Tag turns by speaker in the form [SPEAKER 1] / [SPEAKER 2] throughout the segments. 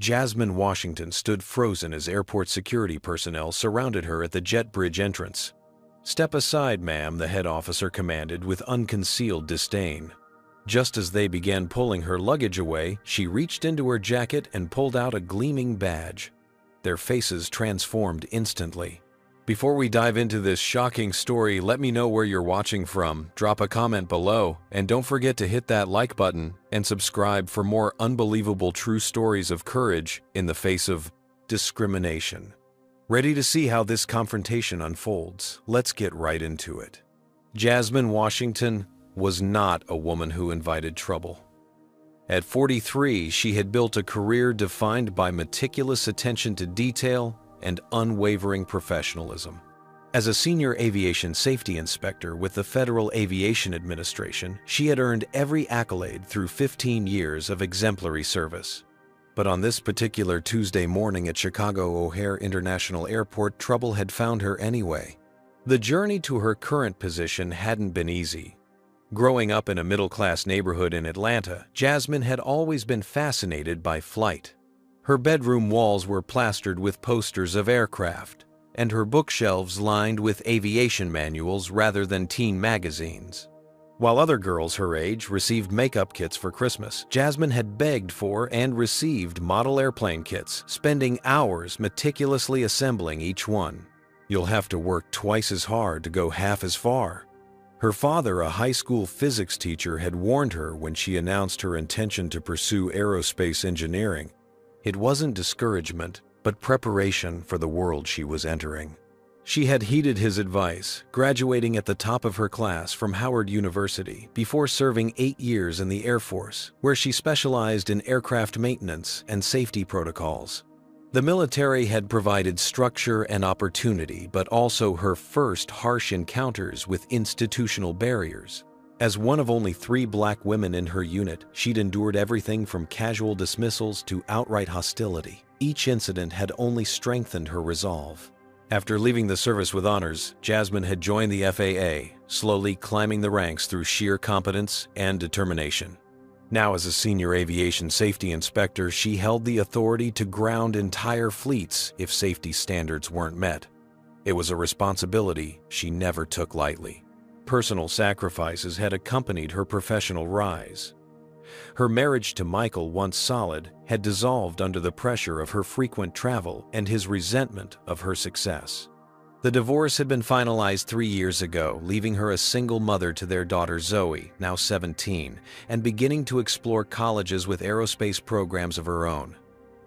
[SPEAKER 1] Jasmine Washington stood frozen as airport security personnel surrounded her at the jet bridge entrance. "Step aside, ma'am," the head officer commanded with unconcealed disdain. Just as they began pulling her luggage away, she reached into her jacket and pulled out a gleaming badge. Their faces transformed instantly. Before we dive into this shocking story, let me know where you're watching from, drop a comment below, and don't forget to hit that like button and subscribe for more unbelievable true stories of courage in the face of discrimination. Ready to see how this confrontation unfolds? Let's get right into it. Jasmine Washington was not a woman who invited trouble. At 43, she had built a career defined by meticulous attention to detail and unwavering professionalism. As a senior aviation safety inspector with the Federal Aviation Administration, she had earned every accolade through 15 years of exemplary service. But on this particular Tuesday morning at Chicago O'Hare International Airport, trouble had found her anyway. The journey to her current position hadn't been easy. Growing up in a middle-class neighborhood in Atlanta, Jasmine had always been fascinated by flight. Her bedroom walls were plastered with posters of aircraft, and her bookshelves lined with aviation manuals rather than teen magazines. While other girls her age received makeup kits for Christmas, Jasmine had begged for and received model airplane kits, spending hours meticulously assembling each one. "You'll have to work twice as hard to go half as far." Her father, a high school physics teacher, had warned her when she announced her intention to pursue aerospace engineering. It wasn't discouragement, but preparation for the world she was entering. She had heeded his advice, graduating at the top of her class from Howard University before serving 8 years in the Air Force, where she specialized in aircraft maintenance and safety protocols. The military had provided structure and opportunity, but also her first harsh encounters with institutional barriers. As one of only 3 black women in her unit, she'd endured everything from casual dismissals to outright hostility. Each incident had only strengthened her resolve. After leaving the service with honors, Jasmine had joined the FAA, slowly climbing the ranks through sheer competence and determination. Now, as a senior aviation safety inspector, she held the authority to ground entire fleets if safety standards weren't met. It was a responsibility she never took lightly. Personal sacrifices had accompanied her professional rise. Her marriage to Michael, once solid, had dissolved under the pressure of her frequent travel and his resentment of her success. The divorce had been finalized 3 years ago, leaving her a single mother to their daughter Zoe, now 17, and beginning to explore colleges with aerospace programs of her own.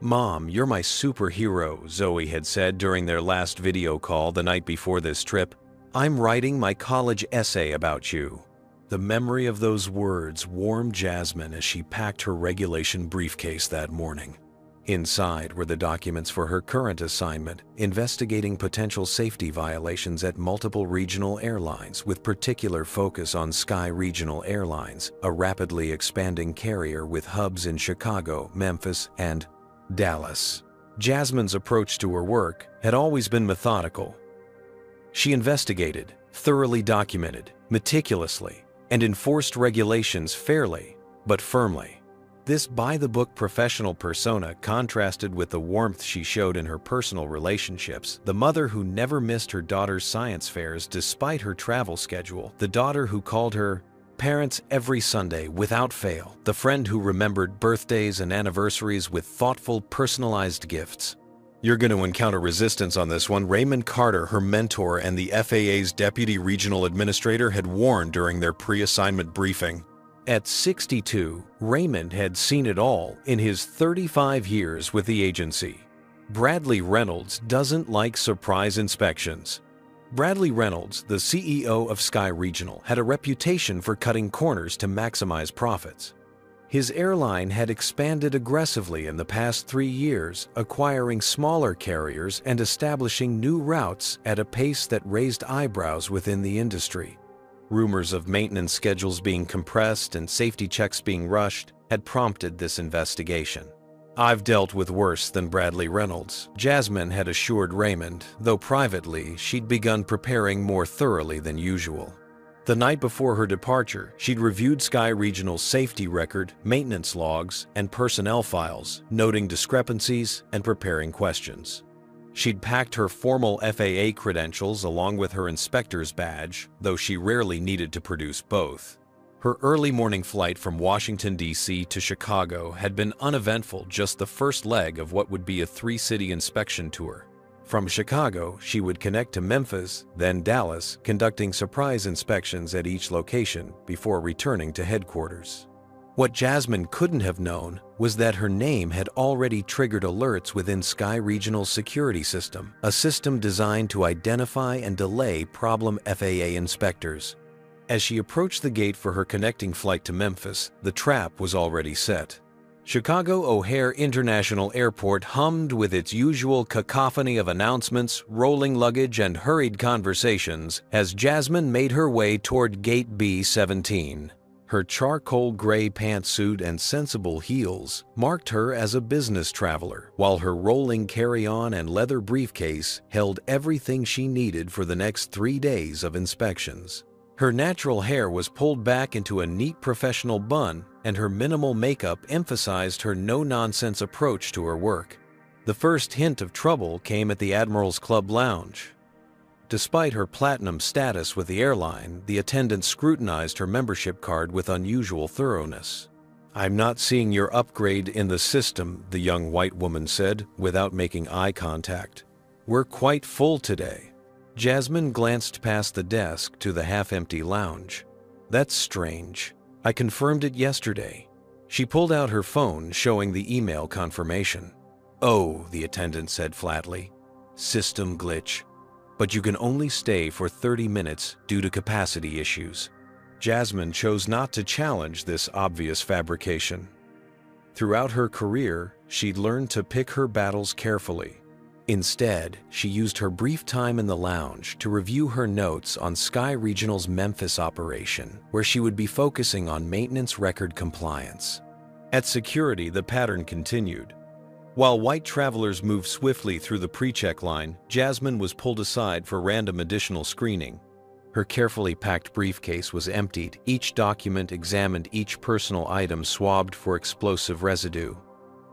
[SPEAKER 1] "Mom, you're my superhero," Zoe had said during their last video call the night before this trip. "I'm writing my college essay about you." The memory of those words warmed Jasmine as she packed her regulation briefcase that morning. Inside were the documents for her current assignment, investigating potential safety violations at multiple regional airlines with particular focus on Sky Regional Airlines, a rapidly expanding carrier with hubs in Chicago, Memphis, and Dallas. Jasmine's approach to her work had always been methodical. She investigated, thoroughly documented, meticulously, and enforced regulations fairly, but firmly. This by-the-book professional persona contrasted with the warmth she showed in her personal relationships, the mother who never missed her daughter's science fairs despite her travel schedule, the daughter who called her parents every Sunday without fail, the friend who remembered birthdays and anniversaries with thoughtful, personalized gifts. "You're going to encounter resistance on this one." Raymond Carter, her mentor and the FAA's deputy regional administrator, had warned during their pre-assignment briefing. At 62, Raymond had seen it all in his 35 years with the agency. Bradley Reynolds doesn't like surprise inspections. Bradley Reynolds, the CEO of Sky Regional, had a reputation for cutting corners to maximize profits. His airline had expanded aggressively in the past 3 years, acquiring smaller carriers and establishing new routes at a pace that raised eyebrows within the industry. Rumors of maintenance schedules being compressed and safety checks being rushed had prompted this investigation. "I've dealt with worse than Bradley Reynolds," Jasmine had assured Raymond, though privately she'd begun preparing more thoroughly than usual. The night before her departure, she'd reviewed Sky Regional's safety record, maintenance logs, and personnel files, noting discrepancies and preparing questions. She'd packed her formal FAA credentials along with her inspector's badge, though she rarely needed to produce both. Her early morning flight from Washington, D.C. to Chicago had been uneventful, just the first leg of what would be a 3-city inspection tour. From Chicago, she would connect to Memphis, then Dallas, conducting surprise inspections at each location before returning to headquarters. What Jasmine couldn't have known was that her name had already triggered alerts within Sky Regional's security system, a system designed to identify and delay problem FAA inspectors. As she approached the gate for her connecting flight to Memphis, the trap was already set. Chicago O'Hare International Airport hummed with its usual cacophony of announcements, rolling luggage, and hurried conversations as Jasmine made her way toward Gate B-17. Her charcoal gray pantsuit and sensible heels marked her as a business traveler, while her rolling carry-on and leather briefcase held everything she needed for the next 3 days of inspections. Her natural hair was pulled back into a neat professional bun, and her minimal makeup emphasized her no-nonsense approach to her work. The first hint of trouble came at the Admiral's Club Lounge. Despite her platinum status with the airline, the attendant scrutinized her membership card with unusual thoroughness. "I'm not seeing your upgrade in the system," the young white woman said, without making eye contact. "We're quite full today." Jasmine glanced past the desk to the half-empty lounge. "That's strange. I confirmed it yesterday." She pulled out her phone, showing the email confirmation. "Oh," the attendant said flatly. "System glitch. But you can only stay for 30 minutes due to capacity issues." Jasmine chose not to challenge this obvious fabrication. Throughout her career, she'd learned to pick her battles carefully. Instead, she used her brief time in the lounge to review her notes on Sky Regional's Memphis operation, where she would be focusing on maintenance record compliance. At security, the pattern continued. While white travelers moved swiftly through the pre-check line, Jasmine was pulled aside for random additional screening. Her carefully packed briefcase was emptied, each document examined, each personal item swabbed for explosive residue.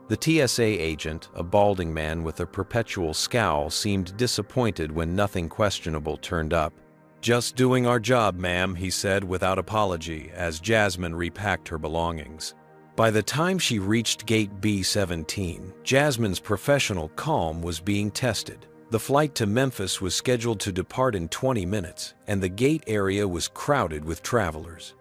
[SPEAKER 1] The TSA agent, a balding man with a perpetual scowl, seemed disappointed when nothing questionable turned up. "Just doing our job, ma'am," he said without apology as Jasmine repacked her belongings. By the time she reached Gate B-17, Jasmine's professional calm was being tested. The flight to Memphis was scheduled to depart in 20 minutes, and the gate area was crowded with travelers.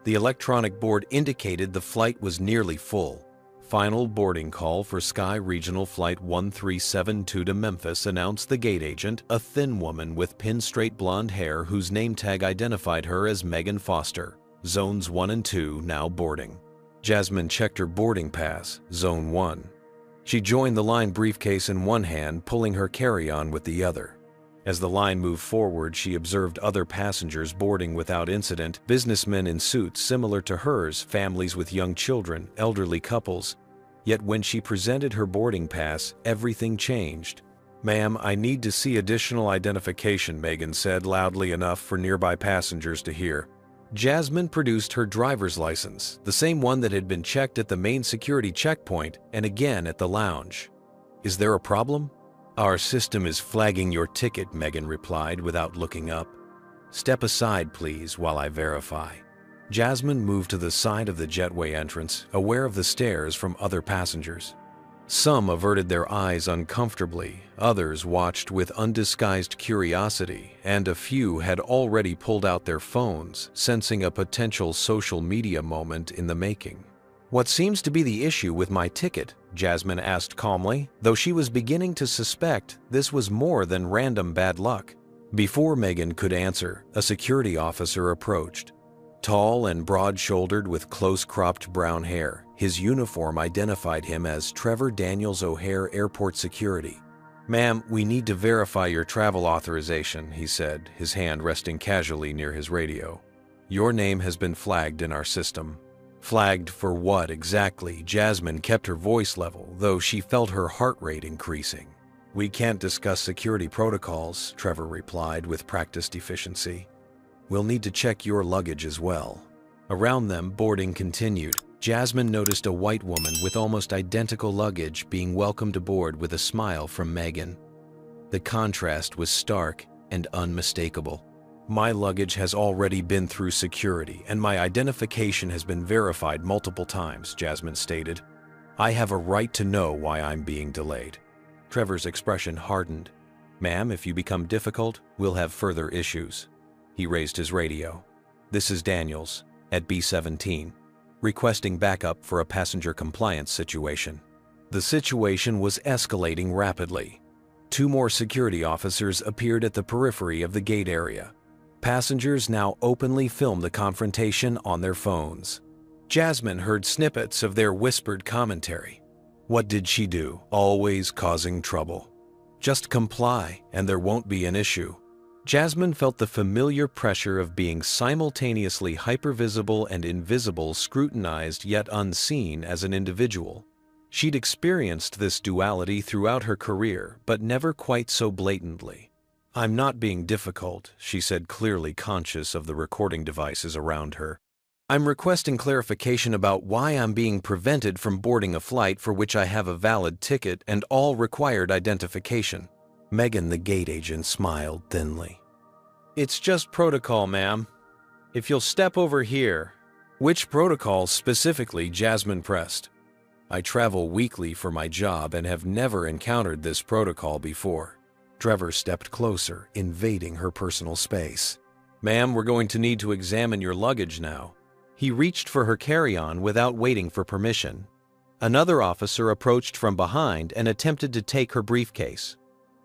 [SPEAKER 1] The electronic board indicated the flight was nearly full. "Final boarding call for Sky Regional Flight 1372 to Memphis," announced the gate agent, a thin woman with pin-straight blonde hair whose name tag identified her as Megan Foster. "Zones 1 and 2 now boarding." Jasmine checked her boarding pass, Zone 1. She joined the line, briefcase in one hand, pulling her carry-on with the other. As the line moved forward, she observed other passengers boarding without incident, businessmen in suits similar to hers, families with young children, elderly couples. Yet when she presented her boarding pass, everything changed. "Ma'am, I need to see additional identification," Megan said loudly enough for nearby passengers to hear. Jasmine produced her driver's license, the same one that had been checked at the main security checkpoint and again at the lounge. "Is there a problem?" "Our system is flagging your ticket," Megan replied without looking up. "Step aside, please, while I verify." Jasmine moved to the side of the jetway entrance, aware of the stares from other passengers. Some averted their eyes uncomfortably, others watched with undisguised curiosity, and a few had already pulled out their phones, sensing a potential social media moment in the making. "What seems to be the issue with my ticket?" Jasmine asked calmly, though she was beginning to suspect this was more than random bad luck. Before Megan could answer, a security officer approached. Tall and broad-shouldered with close-cropped brown hair, his uniform identified him as Trevor Daniels O'Hare Airport Security. "Ma'am, we need to verify your travel authorization," he said, his hand resting casually near his radio. "Your name has been flagged in our system." "Flagged for what exactly?" Jasmine kept her voice level, though she felt her heart rate increasing. "We can't discuss security protocols," Trevor replied with practiced efficiency. We'll need to check your luggage as well." Around them, boarding continued. Jasmine noticed a white woman with almost identical luggage being welcomed aboard with a smile from Megan. The contrast was stark and unmistakable. "My luggage has already been through security, and my identification has been verified multiple times," Jasmine stated. "I have a right to know why I'm being delayed." Trevor's expression hardened. "Ma'am, if you become difficult, we'll have further issues." He raised his radio. "This is Daniels, at B-17, requesting backup for a passenger compliance situation." The situation was escalating rapidly. 2 more security officers appeared at the periphery of the gate area. Passengers now openly filmed the confrontation on their phones. Jasmine heard snippets of their whispered commentary. What did she do? Always causing trouble. Just comply and there won't be an issue. Jasmine felt the familiar pressure of being simultaneously hypervisible and invisible, scrutinized yet unseen as an individual. She'd experienced this duality throughout her career, but never quite so blatantly. "I'm not being difficult," she said, clearly conscious of the recording devices around her. "I'm requesting clarification about why I'm being prevented from boarding a flight for which I have a valid ticket and all required identification." Megan, the gate agent, smiled thinly. "It's just protocol, ma'am. If you'll step over here." "Which protocol specifically?" Jasmine pressed. "I travel weekly for my job and have never encountered this protocol before." Trevor stepped closer, invading her personal space. "Ma'am, we're going to need to examine your luggage now." He reached for her carry-on without waiting for permission. Another officer approached from behind and attempted to take her briefcase.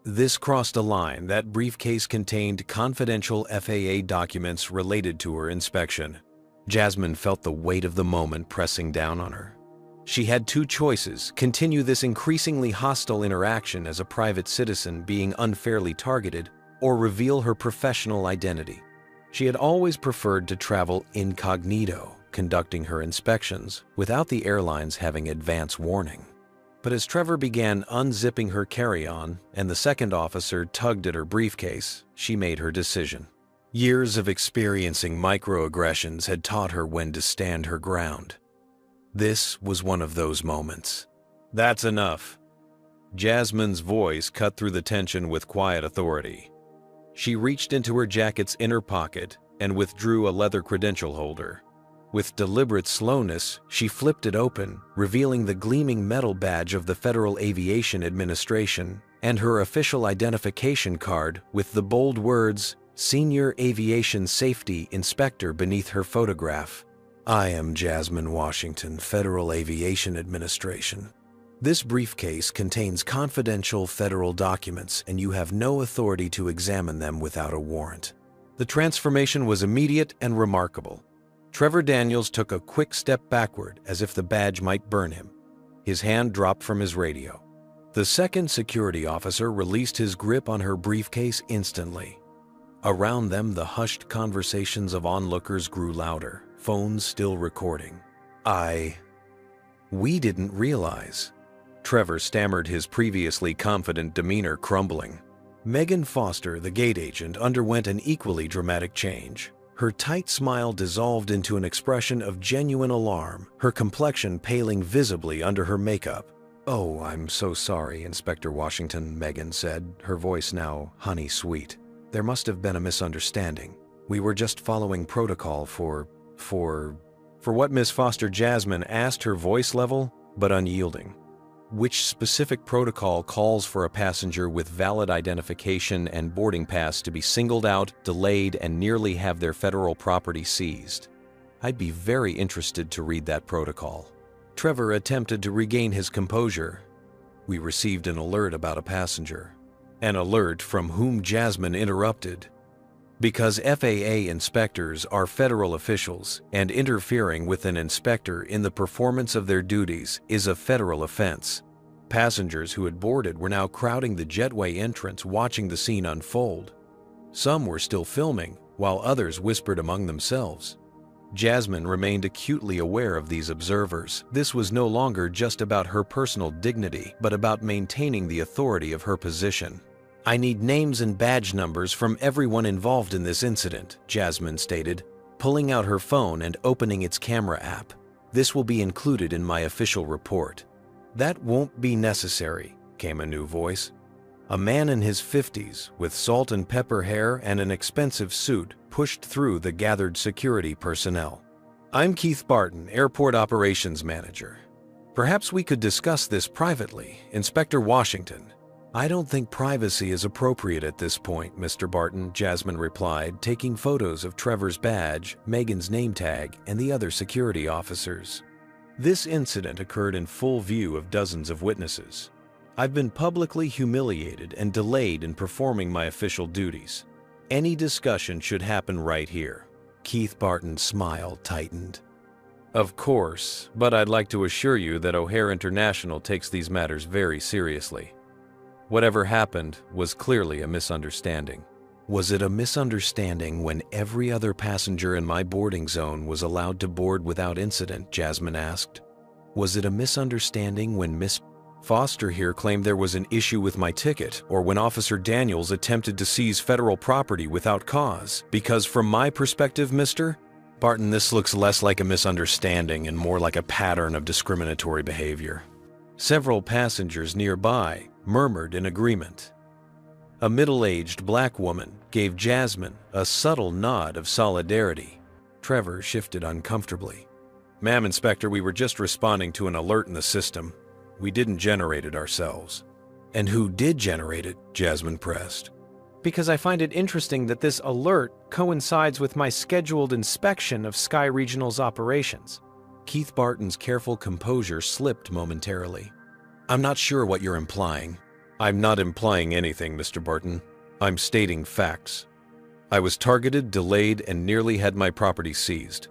[SPEAKER 1] This crossed a line. That briefcase contained confidential FAA documents related to her inspection. Jasmine felt the weight of the moment pressing down on her. She had 2 choices: continue this increasingly hostile interaction as a private citizen being unfairly targeted, or reveal her professional identity. She had always preferred to travel incognito, conducting her inspections without the airlines having advance warning. But as Trevor began unzipping her carry-on and the second officer tugged at her briefcase, she made her decision. Years of experiencing microaggressions had taught her when to stand her ground. This was one of those moments. "That's enough." Jasmine's voice cut through the tension with quiet authority. She reached into her jacket's inner pocket and withdrew a leather credential holder. With deliberate slowness, she flipped it open, revealing the gleaming metal badge of the Federal Aviation Administration and her official identification card with the bold words, "Senior Aviation Safety Inspector," beneath her photograph. "I am Jasmine Washington, Federal Aviation Administration. This briefcase contains confidential federal documents and you have no authority to examine them without a warrant." The transformation was immediate and remarkable. Trevor Daniels took a quick step backward as if the badge might burn him. His hand dropped from his radio. The second security officer released his grip on her briefcase instantly. Around them, the hushed conversations of onlookers grew louder, phones still recording. We didn't realize." Trevor stammered, his previously confident demeanor crumbling. Megan Foster, the gate agent, underwent an equally dramatic change. Her tight smile dissolved into an expression of genuine alarm, her complexion paling visibly under her makeup. "Oh, I'm so sorry, Inspector Washington," Megan said, her voice now honey-sweet. "There must have been a misunderstanding. We were just following protocol for what?" Miss Foster? Jasmine asked, her voice level but unyielding. "Which specific protocol calls for a passenger with valid identification and boarding pass to be singled out, delayed, and nearly have their federal property seized? I'd be very interested to read that protocol." Trevor attempted to regain his composure. "We received an alert about a passenger." An alert from whom? Jasmine interrupted. "Because FAA inspectors are federal officials, and interfering with an inspector in the performance of their duties is a federal offense." Passengers who had boarded were now crowding the jetway entrance, watching the scene unfold. Some were still filming, while others whispered among themselves. Jasmine remained acutely aware of these observers. This was no longer just about her personal dignity, but about maintaining the authority of her position. I need names and badge numbers from everyone involved in this incident, Jasmine stated, pulling out her phone and opening its camera app. This will be included in my official report. That won't be necessary, came a new voice. A man in his 50s, with salt and pepper hair and an expensive suit, pushed through the gathered security personnel. I'm Keith Barton, Airport Operations Manager. Perhaps we could discuss this privately, Inspector Washington. I don't think privacy is appropriate at this point, Mr. Barton, Jasmine replied, taking photos of Trevor's badge, Megan's name tag, and the other security officers. This incident occurred in full view of dozens of witnesses. I've been publicly humiliated and delayed in performing my official duties. Any discussion should happen right here. Keith Barton's smile tightened. Of course, but I'd like to assure you that O'Hare International takes these matters very seriously. Whatever happened was clearly a misunderstanding. Was it a misunderstanding when every other passenger in my boarding zone was allowed to board without incident? Jasmine asked. Was it a misunderstanding when Miss Foster here claimed there was an issue with my ticket, or when Officer Daniels attempted to seize federal property without cause? Because from my perspective, Mr. Barton, this looks less like a misunderstanding and more like a pattern of discriminatory behavior. Several passengers nearby murmured in agreement. A middle-aged black woman gave Jasmine a subtle nod of solidarity. Trevor shifted uncomfortably. Ma'am, Inspector, we were just responding to an alert in the system. We didn't generate it ourselves. And who did generate it? Jasmine pressed.
[SPEAKER 2] Because I find it interesting that this alert coincides with my scheduled inspection of Sky Regional's operations.
[SPEAKER 1] Keith Barton's careful composure slipped momentarily. I'm not sure what you're implying. I'm not implying anything, Mr. Barton. I'm stating facts. I was targeted, delayed, and nearly had my property seized.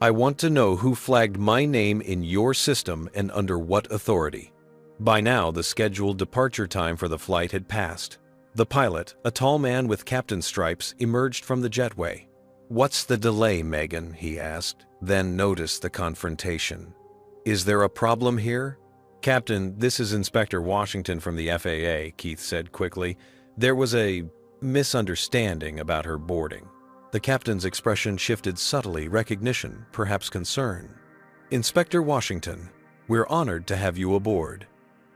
[SPEAKER 1] I want to know who flagged my name in your system and under what authority. By now, the scheduled departure time for the flight had passed. The pilot, a tall man with captain's stripes, emerged from the jetway. What's the delay, Megan? He asked, then noticed the confrontation. Is there a problem here? Captain, this is Inspector Washington from the FAA, Keith said quickly. There was a misunderstanding about her boarding. The captain's expression shifted subtly, recognition, perhaps concern. Inspector Washington, we're honored to have you aboard.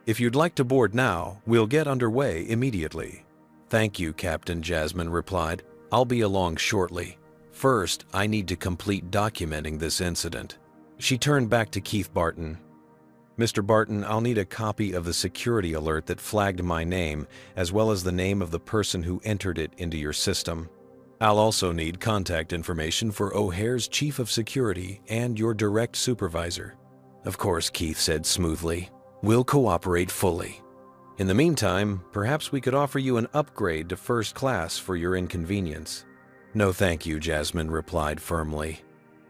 [SPEAKER 1] If you'd like to board now, we'll get underway immediately. Thank you, Captain, Jasmine replied. I'll be along shortly. First, I need to complete documenting this incident. She turned back to Keith Barton. Mr. Barton, I'll need a copy of the security alert that flagged my name, as well as the name of the person who entered it into your system. I'll also need contact information for O'Hare's Chief of Security and your direct supervisor. Of course, Keith said smoothly. We'll cooperate fully. In the meantime, perhaps we could offer you an upgrade to first class for your inconvenience. No thank you, Jasmine replied firmly.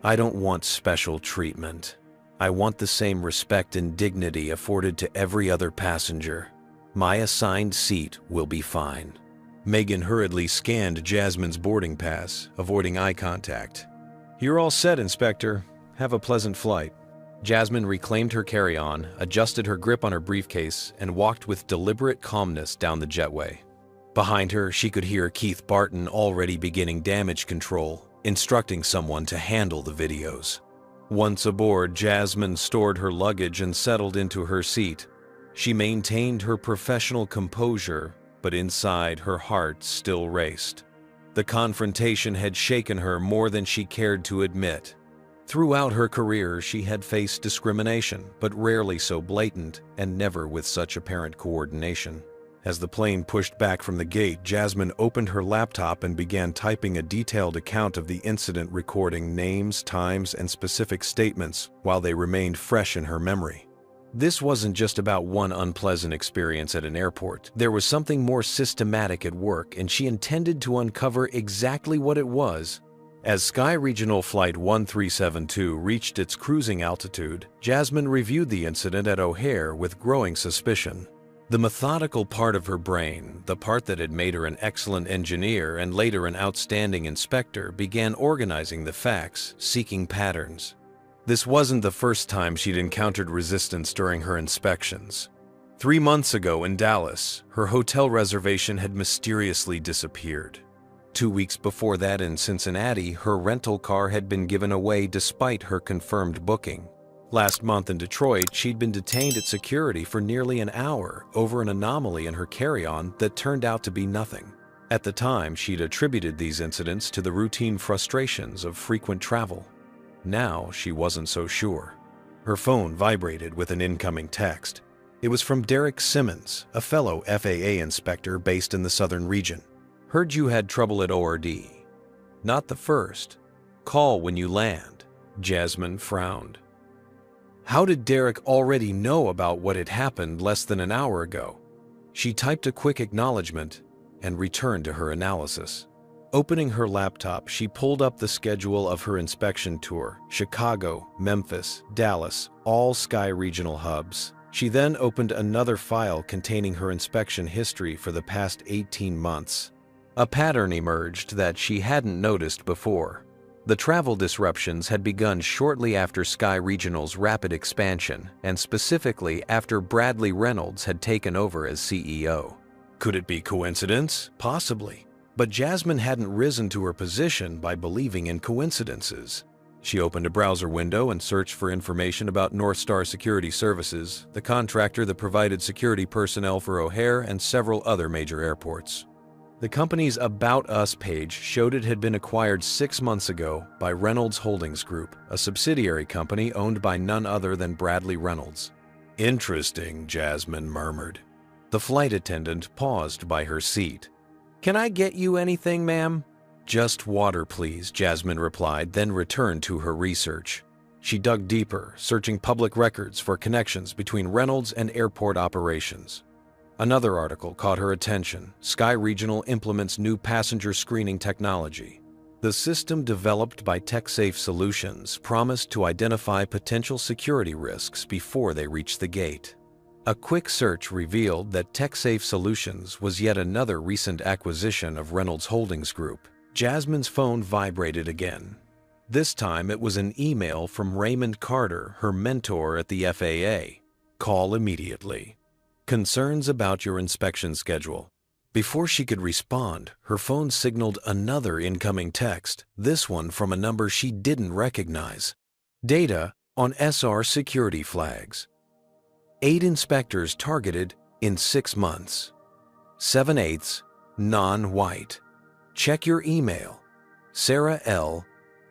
[SPEAKER 1] I don't want special treatment. I want the same respect and dignity afforded to every other passenger. My assigned seat will be fine. Megan hurriedly scanned Jasmine's boarding pass, avoiding eye contact. You're all set, Inspector. Have a pleasant flight. Jasmine reclaimed her carry-on, adjusted her grip on her briefcase, and walked with deliberate calmness down the jetway. Behind her, she could hear Keith Barton already beginning damage control, instructing someone to handle the videos. Once aboard, Jasmine stored her luggage and settled into her seat. She maintained her professional composure, but inside her heart still raced. The confrontation had shaken her more than she cared to admit. Throughout her career, she had faced discrimination, but rarely so blatant and never with such apparent coordination. As the plane pushed back from the gate, Jasmine opened her laptop and began typing a detailed account of the incident, recording names, times, and specific statements while they remained fresh in her memory. This wasn't just about one unpleasant experience at an airport. There was something more systematic at work, and she intended to uncover exactly what it was. As Sky Regional Flight 1372 reached its cruising altitude, Jasmine reviewed the incident at O'Hare with growing suspicion. The methodical part of her brain, the part that had made her an excellent engineer and later an outstanding inspector, began organizing the facts, seeking patterns. This wasn't the first time she'd encountered resistance during her inspections. 3 months ago in Dallas, her hotel reservation had mysteriously disappeared. 2 weeks before that in Cincinnati, her rental car had been given away despite her confirmed booking. Last month in Detroit, she'd been detained at security for nearly an hour over an anomaly in her carry-on that turned out to be nothing. At the time, she'd attributed these incidents to the routine frustrations of frequent travel. Now, she wasn't so sure. Her phone vibrated with an incoming text. It was from Derek Simmons, a fellow FAA inspector based in the southern region. Heard you had trouble at ORD. Not the first. Call when you land. Jasmine frowned. How did Derek already know about what had happened less than an hour ago? She typed a quick acknowledgement and returned to her analysis. Opening her laptop, she pulled up the schedule of her inspection tour: Chicago, Memphis, Dallas, all Sky Regional hubs. She then opened another file containing her inspection history for the past 18 months. A pattern emerged that she hadn't noticed before. The travel disruptions had begun shortly after Sky Regional's rapid expansion, and specifically after Bradley Reynolds had taken over as CEO. Could it be coincidence? Possibly. But Jasmine hadn't risen to her position by believing in coincidences. She opened a browser window and searched for information about North Star Security Services, the contractor that provided security personnel for O'Hare and several other major airports. The company's About Us page showed it had been acquired 6 months ago by Reynolds Holdings Group, a subsidiary company owned by none other than Bradley Reynolds. Interesting, Jasmine murmured. The flight attendant paused by her seat. Can I get you anything, ma'am? Just water, please, Jasmine replied, then returned to her research. She dug deeper, searching public records for connections between Reynolds and airport operations. Another article caught her attention. Sky Regional implements new passenger screening technology. The system developed by TechSafe Solutions promised to identify potential security risks before they reach the gate. A quick search revealed that TechSafe Solutions was yet another recent acquisition of Reynolds Holdings Group. Jasmine's phone vibrated again. This time it was an email from Raymond Carter, her mentor at the FAA. Call immediately. Concerns about your inspection schedule. Before she could respond, her phone signaled another incoming text, this one from a number she didn't recognize. Data on SR security flags. 8 inspectors targeted in 6 months. 7/8 non-white. Check your email. Sarah L.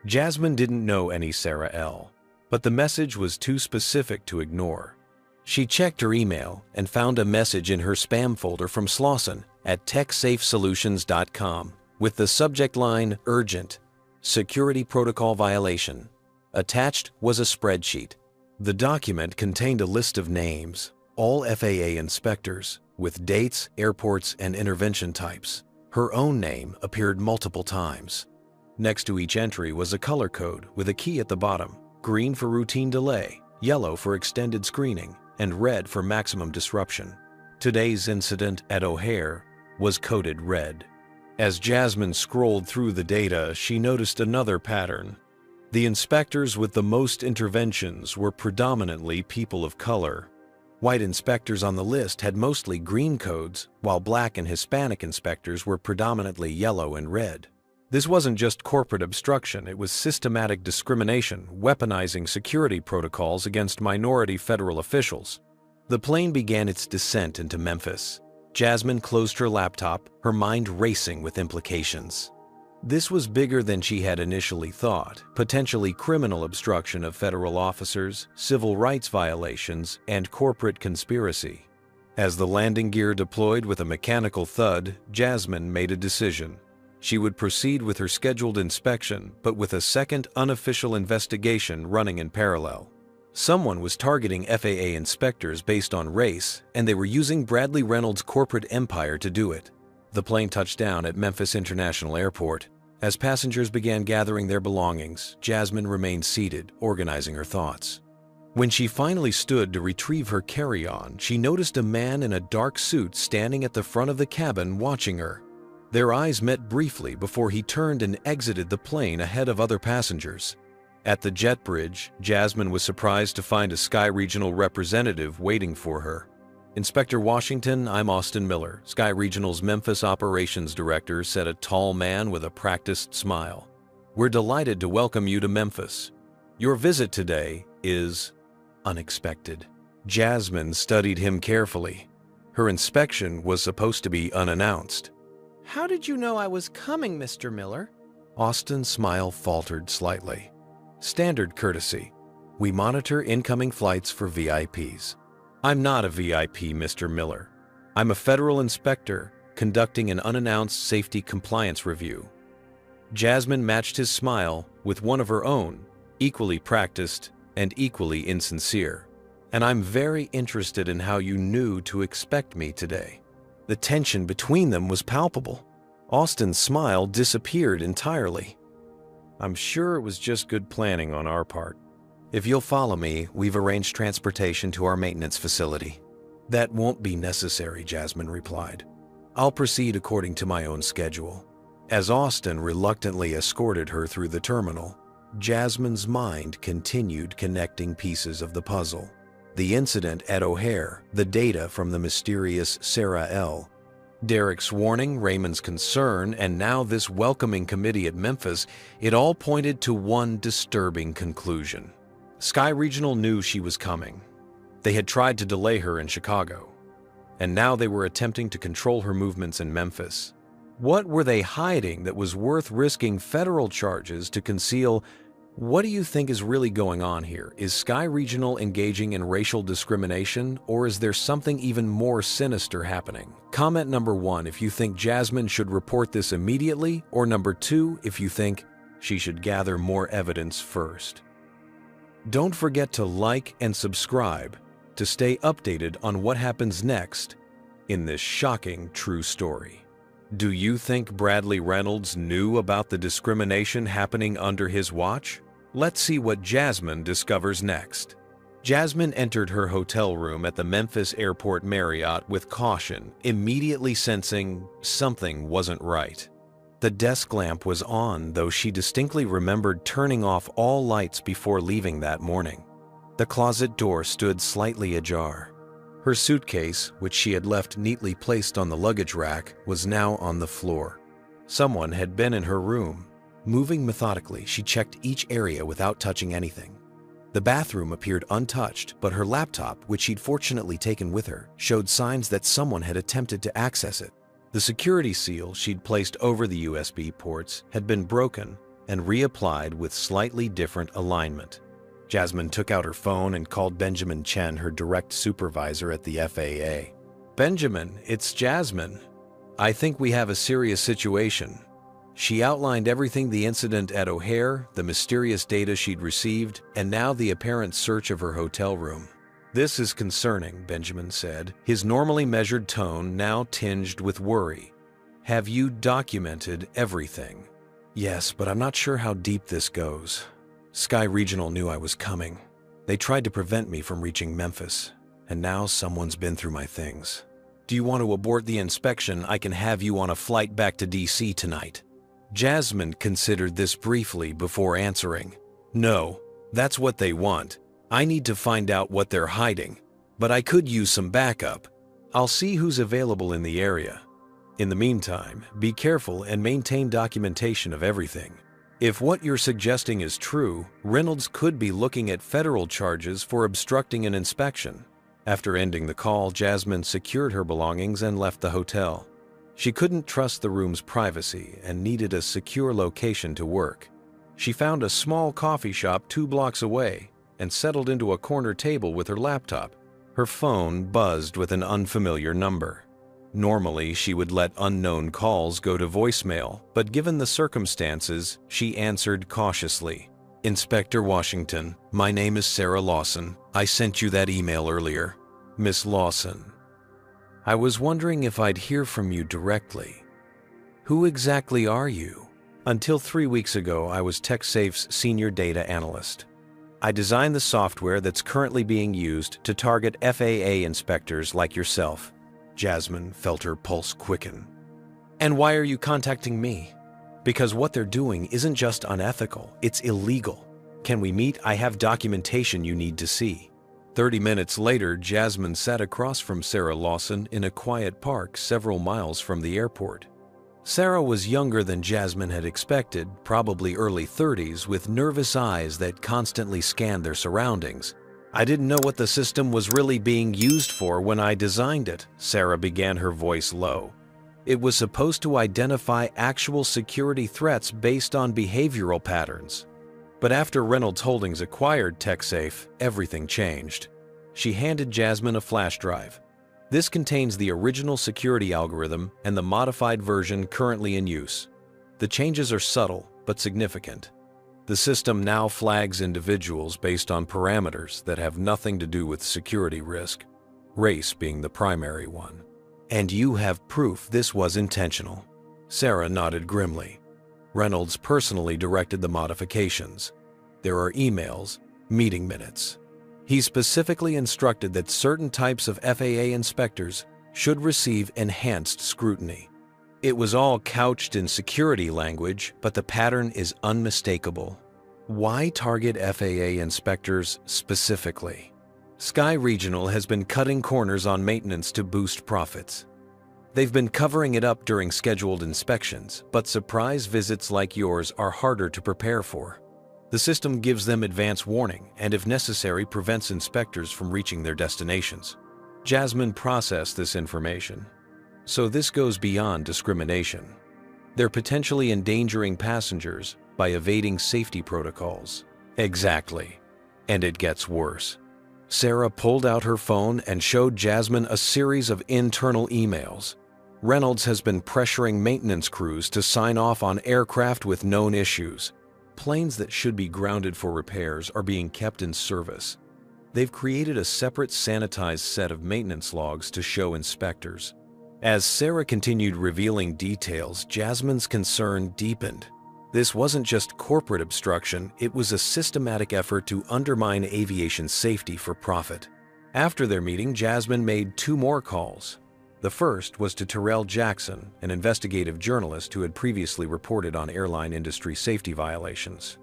[SPEAKER 1] Jasmine didn't know any Sarah L., but the message was too specific to ignore. She checked her email and found a message in her spam folder from Slauson at techsafesolutions.com with the subject line Urgent, Security Protocol Violation. Attached was a spreadsheet. The document contained a list of names, all FAA inspectors, with dates, airports, and intervention types. Her own name appeared multiple times. Next to each entry was a color code with a key at the bottom: green for routine delay, yellow for extended screening, and red for maximum disruption. Today's incident at O'Hare was coded red. As Jasmine scrolled through the data, she noticed another pattern. The inspectors with the most interventions were predominantly people of color. White inspectors on the list had mostly green codes, while Black and Hispanic inspectors were predominantly yellow and red. This wasn't just corporate obstruction, it was systematic discrimination, weaponizing security protocols against minority federal officials. The plane began its descent into Memphis. Jasmine closed her laptop, her mind racing with implications. This was bigger than she had initially thought, potentially criminal obstruction of federal officers, civil rights violations, and corporate conspiracy. As the landing gear deployed with a mechanical thud, Jasmine made a decision. She would proceed with her scheduled inspection, but with a second unofficial investigation running in parallel. Someone was targeting FAA inspectors based on race, and they were using Bradley Reynolds' corporate empire to do it. The plane touched down at Memphis International Airport. As passengers began gathering their belongings, Jasmine remained seated, organizing her thoughts. When she finally stood to retrieve her carry-on, she noticed a man in a dark suit standing at the front of the cabin watching her. Their eyes met briefly before he turned and exited the plane ahead of other passengers. At the jet bridge, Jasmine was surprised to find a Sky Regional representative waiting for her. Inspector Washington, I'm Austin Miller, Sky Regional's Memphis Operations Director, said a tall man with a practiced smile. We're delighted to welcome you to Memphis. Your visit today is unexpected. Jasmine studied him carefully. Her inspection was supposed to be unannounced.
[SPEAKER 2] How did you know I was coming, Mr. Miller?
[SPEAKER 1] Austin's smile faltered slightly. Standard courtesy. We monitor incoming flights for VIPs. I'm not a VIP, Mr. Miller. I'm a federal inspector conducting an unannounced safety compliance review. Jasmine matched his smile with one of her own, equally practiced and equally insincere. And I'm very interested in how you knew to expect me today. The tension between them was palpable. Austin's smile disappeared entirely. I'm sure it was just good planning on our part. If you'll follow me, we've arranged transportation to our maintenance facility. That won't be necessary, Jasmine replied. I'll proceed according to my own schedule. As Austin reluctantly escorted her through the terminal, Jasmine's mind continued connecting pieces of the puzzle. The incident at O'Hare, the data from the mysterious Sarah L., Derek's warning, Raymond's concern, and now this welcoming committee at Memphis, it all pointed to one disturbing conclusion. Sky Regional knew she was coming. They had tried to delay her in Chicago, and now they were attempting to control her movements in Memphis. What were they hiding that was worth risking federal charges to conceal? What do you think is really going on here? Is Sky Regional engaging in racial discrimination, or is there something even more sinister happening? Comment number 1 if you think Jasmine should report this immediately, or number 2 if you think she should gather more evidence first. Don't forget to like and subscribe to stay updated on what happens next in this shocking true story. Do you think Bradley Reynolds knew about the discrimination happening under his watch? Let's see what Jasmine discovers next. Jasmine entered her hotel room at the Memphis Airport Marriott with caution, immediately sensing something wasn't right. The desk lamp was on, though she distinctly remembered turning off all lights before leaving that morning. The closet door stood slightly ajar. Her suitcase, which she had left neatly placed on the luggage rack, was now on the floor. Someone had been in her room. Moving methodically, she checked each area without touching anything. The bathroom appeared untouched, but her laptop, which she'd fortunately taken with her, showed signs that someone had attempted to access it. The security seal she'd placed over the USB ports had been broken and reapplied with slightly different alignment. Jasmine took out her phone and called Benjamin Chen, her direct supervisor at the FAA. Benjamin, it's Jasmine. I think we have a serious situation. She outlined everything: the incident at O'Hare, the mysterious data she'd received, and now the apparent search of her hotel room. This is concerning, Benjamin said, his normally measured tone now tinged with worry. Have you documented everything? Yes, but I'm not sure how deep this goes. Sky Regional knew I was coming. They tried to prevent me from reaching Memphis, and now someone's been through my things. Do you want to abort the inspection? I can have you on a flight back to DC tonight. Jasmine considered this briefly before answering. No, that's what they want. I need to find out what they're hiding, but I could use some backup. I'll see who's available in the area. In the meantime, be careful and maintain documentation of everything. If what you're suggesting is true, Reynolds could be looking at federal charges for obstructing an inspection. After ending the call, Jasmine secured her belongings and left the hotel. She couldn't trust the room's privacy and needed a secure location to work. She found a small coffee shop 2 blocks away and settled into a corner table with her laptop. Her phone buzzed with an unfamiliar number. Normally, she would let unknown calls go to voicemail, but given the circumstances, she answered cautiously. Inspector Washington, my name is Sarah Lawson. I sent you that email earlier. Miss Lawson, I was wondering if I'd hear from you directly. Who exactly are you? Until 3 weeks ago, I was TechSafe's senior data analyst. I designed the software that's currently being used to target FAA inspectors like yourself. Jasmine felt her pulse quicken. And why are you contacting me? Because what they're doing isn't just unethical, it's illegal. Can we meet? I have documentation you need to see. 30 minutes later, Jasmine sat across from Sarah Lawson in a quiet park several miles from the airport. Sarah was younger than Jasmine had expected, probably early 30s, with nervous eyes that constantly scanned their surroundings. "I didn't know what the system was really being used for when I designed it," Sarah began, her voice low. "It was supposed to identify actual security threats based on behavioral patterns. But after Reynolds Holdings acquired TechSafe, everything changed." She handed Jasmine a flash drive. "This contains the original security algorithm and the modified version currently in use. The changes are subtle but significant. The system now flags individuals based on parameters that have nothing to do with security risk, race being the primary one. And you have proof this was intentional." Sarah nodded grimly. Reynolds personally directed the modifications. There are emails, meeting minutes. He specifically instructed that certain types of FAA inspectors should receive enhanced scrutiny. It was all couched in security language, but the pattern is unmistakable. Why target FAA inspectors specifically? Sky Regional has been cutting corners on maintenance to boost profits. They've been covering it up during scheduled inspections, but surprise visits like yours are harder to prepare for. The system gives them advance warning and, if necessary, prevents inspectors from reaching their destinations. Jasmine processed this information. So this goes beyond discrimination. They're potentially endangering passengers by evading safety protocols. Exactly. And it gets worse. Sarah pulled out her phone and showed Jasmine a series of internal emails. Reynolds has been pressuring maintenance crews to sign off on aircraft with known issues. Planes that should be grounded for repairs are being kept in service. They've created a separate sanitized set of maintenance logs to show inspectors. As Sarah continued revealing details, Jasmine's concern deepened. This wasn't just corporate obstruction, it was a systematic effort to undermine aviation safety for profit. After their meeting, Jasmine made 2 more calls. The first was to Terrell Jackson, an investigative journalist who had previously reported on airline industry safety violations.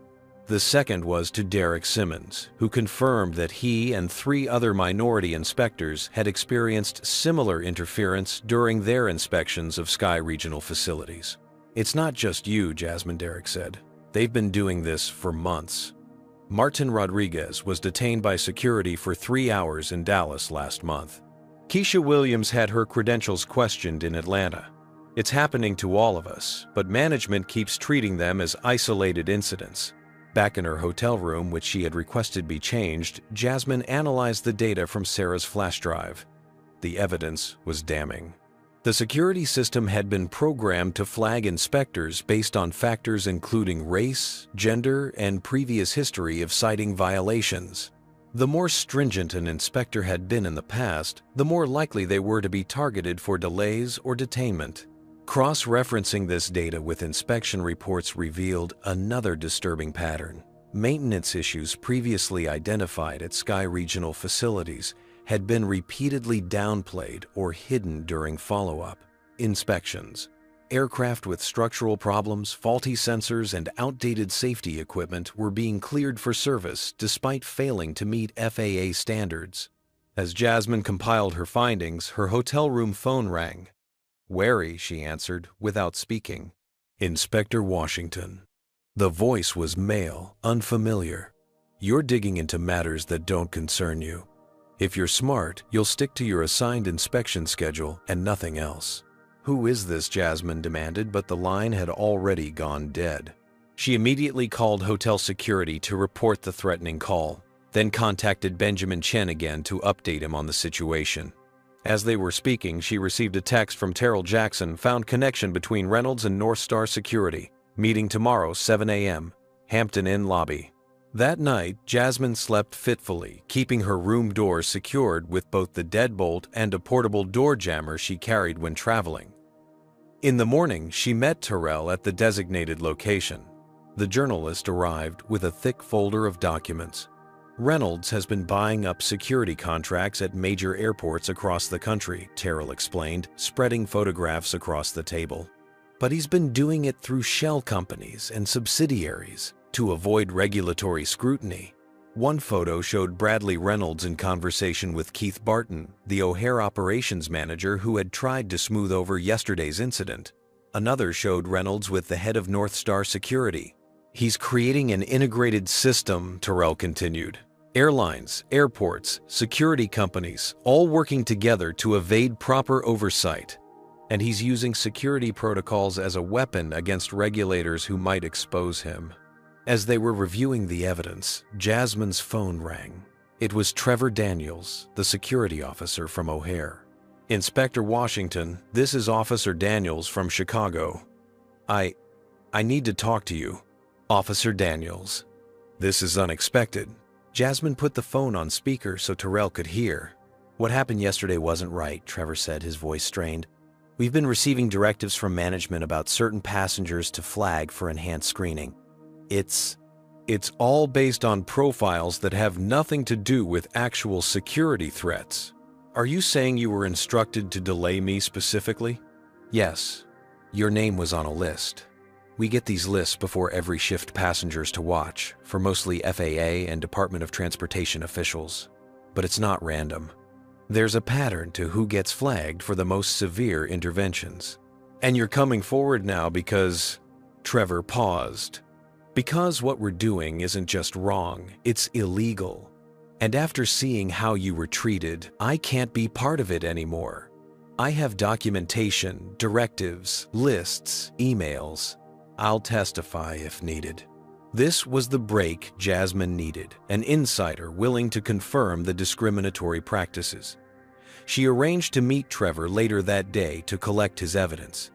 [SPEAKER 1] The second was to Derek Simmons, who confirmed that he and 3 other minority inspectors had experienced similar interference during their inspections of Sky Regional facilities. "It's not just you," Jasmine, Derek said. "They've been doing this for months." Martin Rodriguez was detained by security for 3 hours in Dallas last month. Keisha Williams had her credentials questioned in Atlanta. "It's happening to all of us, but management keeps treating them as isolated incidents." Back in her hotel room, which she had requested be changed, Jasmine analyzed the data from Sarah's flash drive. The evidence was damning. The security system had been programmed to flag inspectors based on factors including race, gender, and previous history of citing violations. The more stringent an inspector had been in the past, the more likely they were to be targeted for delays or detainment. Cross-referencing this data with inspection reports revealed another disturbing pattern. Maintenance issues previously identified at Sky Regional facilities had been repeatedly downplayed or hidden during follow-up inspections. Aircraft with structural problems, faulty sensors, and outdated safety equipment were being cleared for service despite failing to meet FAA standards. As Jasmine compiled her findings, her hotel room phone rang. "Wary," she answered, without speaking. "Inspector Washington." The voice was male, unfamiliar. "You're digging into matters that don't concern you. If you're smart, you'll stick to your assigned inspection schedule and nothing else." "Who is this?" Jasmine demanded, but the line had already gone dead. She immediately called hotel security to report the threatening call, then contacted Benjamin Chen again to update him on the situation. As they were speaking, she received a text from Terrell Jackson, found connection between Reynolds and North Star Security. Meeting tomorrow, 7 a.m., Hampton Inn lobby. That night, Jasmine slept fitfully, keeping her room doors secured with both the deadbolt and a portable door jammer she carried when traveling. In the morning, she met Terrell at the designated location. The journalist arrived with a thick folder of documents. "Reynolds has been buying up security contracts at major airports across the country," Terrell explained, spreading photographs across the table. "But he's been doing it through shell companies and subsidiaries to avoid regulatory scrutiny. One photo showed Bradley Reynolds in conversation with Keith Barton, the O'Hare operations manager who had tried to smooth over yesterday's incident. Another showed Reynolds with the head of North Star Security. "He's creating an integrated system," Terrell continued. "Airlines, airports, security companies, all working together to evade proper oversight. And he's using security protocols as a weapon against regulators who might expose him." As they were reviewing the evidence, Jasmine's phone rang. It was Trevor Daniels, the security officer from O'Hare. "Inspector Washington, this is Officer Daniels from Chicago. I need to talk to you." "Officer Daniels." "This is unexpected." Jasmine put the phone on speaker so Terrell could hear. "What happened yesterday wasn't right," Trevor said, his voice strained. "We've been receiving directives from management about certain passengers to flag for enhanced screening. It's all based on profiles that have nothing to do with actual security threats. Are you saying you were instructed to delay me specifically?" "Yes. Your name was on a list. We get these lists before every shift passengers to watch, for mostly FAA and Department of Transportation officials. But it's not random. There's a pattern to who gets flagged for the most severe interventions. And you're coming forward now because..." Trevor paused. "Because what we're doing isn't just wrong, it's illegal. And after seeing how you were treated, I can't be part of it anymore. I have documentation, directives, lists, emails. I'll testify if needed." This was the break Jasmine needed, an insider willing to confirm the discriminatory practices. She arranged to meet Trevor later that day to collect his evidence.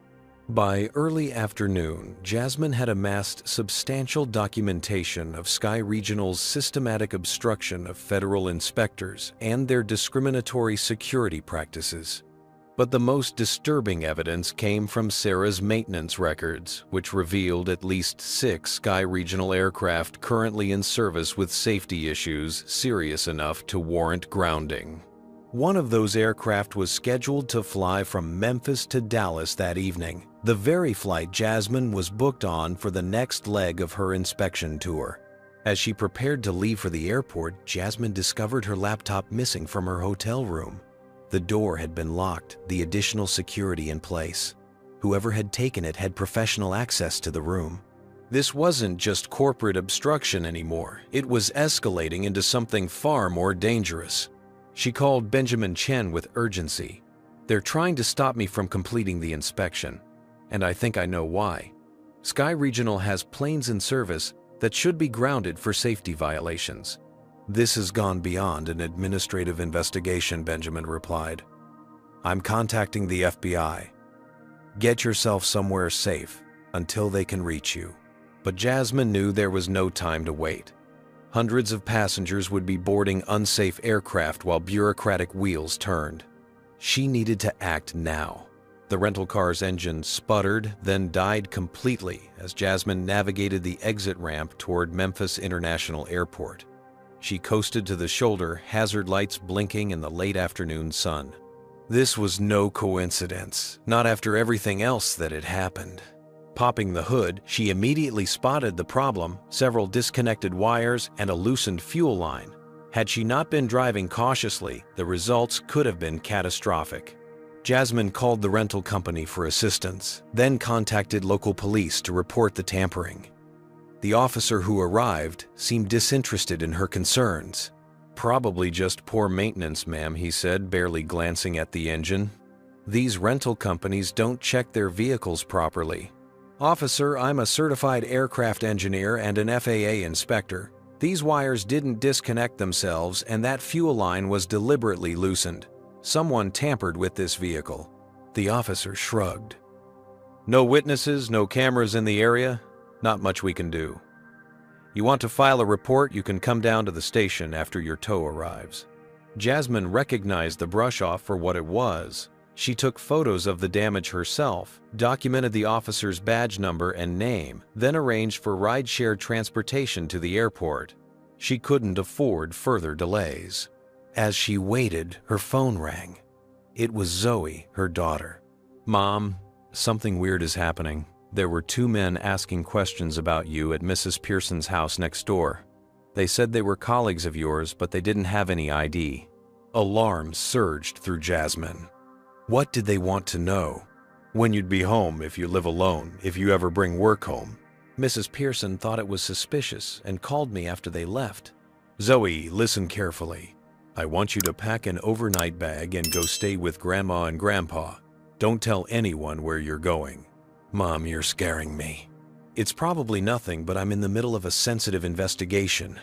[SPEAKER 1] By early afternoon, Jasmine had amassed substantial documentation of Sky Regional's systematic obstruction of federal inspectors and their discriminatory security practices. But the most disturbing evidence came from Sarah's maintenance records, which revealed at least 6 Sky Regional aircraft currently in service with safety issues serious enough to warrant grounding. One of those aircraft was scheduled to fly from Memphis to Dallas that evening, the very flight Jasmine was booked on for the next leg of her inspection tour. As she prepared to leave for the airport, Jasmine discovered her laptop missing from her hotel room. The door had been locked, the additional security in place. Whoever had taken it had professional access to the room. This wasn't just corporate obstruction anymore. It was escalating into something far more dangerous. She called Benjamin Chen with urgency. "They're trying to stop me from completing the inspection, and I think I know why. Sky Regional has planes in service that should be grounded for safety violations." "This has gone beyond an administrative investigation," Benjamin replied. "I'm contacting the FBI. Get yourself somewhere safe until they can reach you." But Jasmine knew there was no time to wait. Hundreds of passengers would be boarding unsafe aircraft while bureaucratic wheels turned. She needed to act now. The rental car's engine sputtered, then died completely as Jasmine navigated the exit ramp toward Memphis International Airport. She coasted to the shoulder, hazard lights blinking in the late afternoon sun. This was no coincidence, not after everything else that had happened. Popping the hood, she immediately spotted the problem: several disconnected wires and a loosened fuel line. Had she not been driving cautiously, the results could have been catastrophic. Jasmine called the rental company for assistance, then contacted local police to report the tampering. The officer who arrived seemed disinterested in her concerns. "Probably just poor maintenance, ma'am," he said, barely glancing at the engine. "These rental companies don't check their vehicles properly." "Officer, I'm a certified aircraft engineer and an FAA inspector. These wires didn't disconnect themselves, and that fuel line was deliberately loosened. Someone tampered with this vehicle." The officer shrugged. "No witnesses, no cameras in the area? Not much we can do. You want to file a report, you can come down to the station after your tow arrives." Jasmine recognized the brush-off for what it was. She took photos of the damage herself, documented the officer's badge number and name, then arranged for ride-share transportation to the airport. She couldn't afford further delays. As she waited, her phone rang. It was Zoe, her daughter. "Mom, something weird is happening. There were 2 men asking questions about you at Mrs. Pearson's house next door. They said they were colleagues of yours, but they didn't have any ID. Alarm surged through Jasmine. What did they want to know? When you'd be home, if you live alone, if you ever bring work home. Mrs. Pearson thought it was suspicious and called me after they left. Zoe, listen carefully. I want you to pack an overnight bag and go stay with Grandma and Grandpa. Don't tell anyone where you're going. Mom, you're scaring me. It's probably nothing, but I'm in the middle of a sensitive investigation.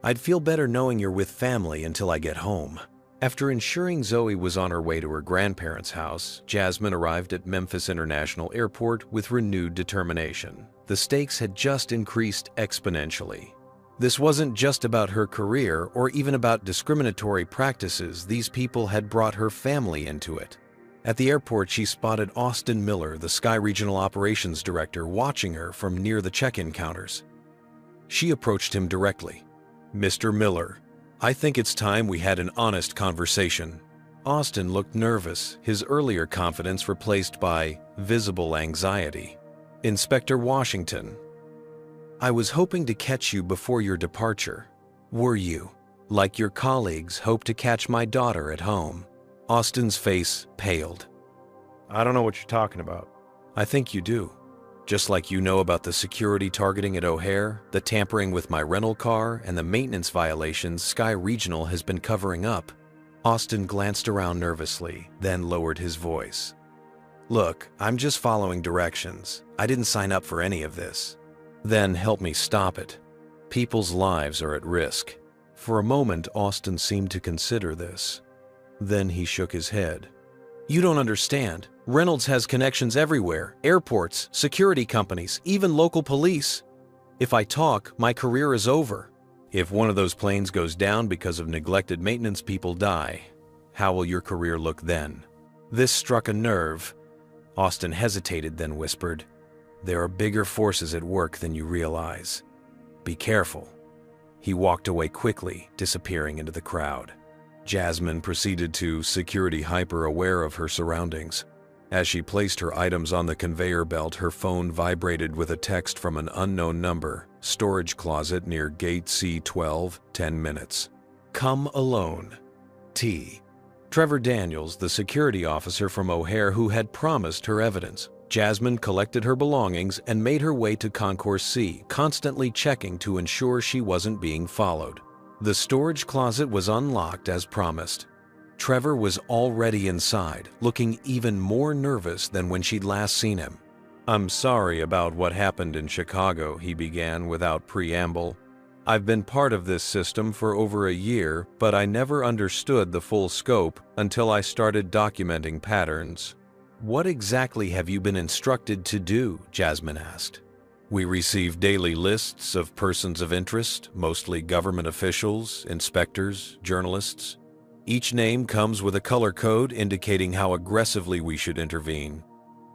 [SPEAKER 1] I'd feel better knowing you're with family until I get home. After ensuring Zoe was on her way to her grandparents' house, Jasmine arrived at Memphis International Airport with renewed determination. The stakes had just increased exponentially. This wasn't just about her career or even about discriminatory practices. These people had brought her family into it. At the airport, she spotted Austin Miller, the Sky Regional Operations Director, watching her from near the check-in counters. She approached him directly. Mr. Miller, I think it's time we had an honest conversation. Austin looked nervous, his earlier confidence replaced by visible anxiety. Inspector Washington, I was hoping to catch you before your departure. Were you, like your colleagues, hoped to catch my daughter at home? Austin's face paled.
[SPEAKER 2] I don't know what you're talking about.
[SPEAKER 1] I think you do. Just like you know about the security targeting at O'Hare, the tampering with my rental car, and the maintenance violations Sky Regional has been covering up. Austin glanced around nervously, then lowered his voice. Look, I'm just following directions. I didn't sign up for any of this. Then help me stop it. People's lives are at risk. For a moment, Austin seemed to consider this. Then he shook his head. You don't understand. Reynolds has connections everywhere. Airports, security companies, even local police. If I talk, my career is over. If one of those planes goes down because of neglected maintenance, people die. How will your career look then? This struck a nerve. Austin hesitated, then whispered, There are bigger forces at work than you realize. Be careful. He walked away quickly, disappearing into the crowd. Jasmine proceeded to security hyper-aware of her surroundings. As she placed her items on the conveyor belt, her phone vibrated with a text from an unknown number. Storage closet near gate C12, 10 minutes. Come alone. T. Trevor Daniels, the security officer from O'Hare who had promised her evidence. Jasmine collected her belongings and made her way to Concourse C, constantly checking to ensure she wasn't being followed. The storage closet was unlocked as promised. Trevor was already inside, looking even more nervous than when she'd last seen him. I'm sorry about what happened in Chicago, he began without preamble. I've been part of this system for over a year, but I never understood the full scope until I started documenting patterns. What exactly have you been instructed to do? Jasmine asked. We receive daily lists of persons of interest, mostly government officials, inspectors, journalists. Each name comes with a color code indicating how aggressively we should intervene.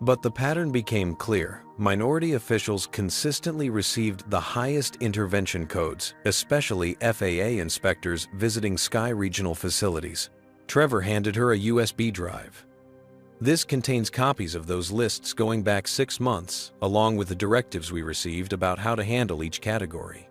[SPEAKER 1] But the pattern became clear. Minority officials consistently received the highest intervention codes, especially FAA inspectors visiting Sky Regional facilities. Trevor handed her a USB drive. This contains copies of those lists going back 6 months, along with the directives we received about how to handle each category.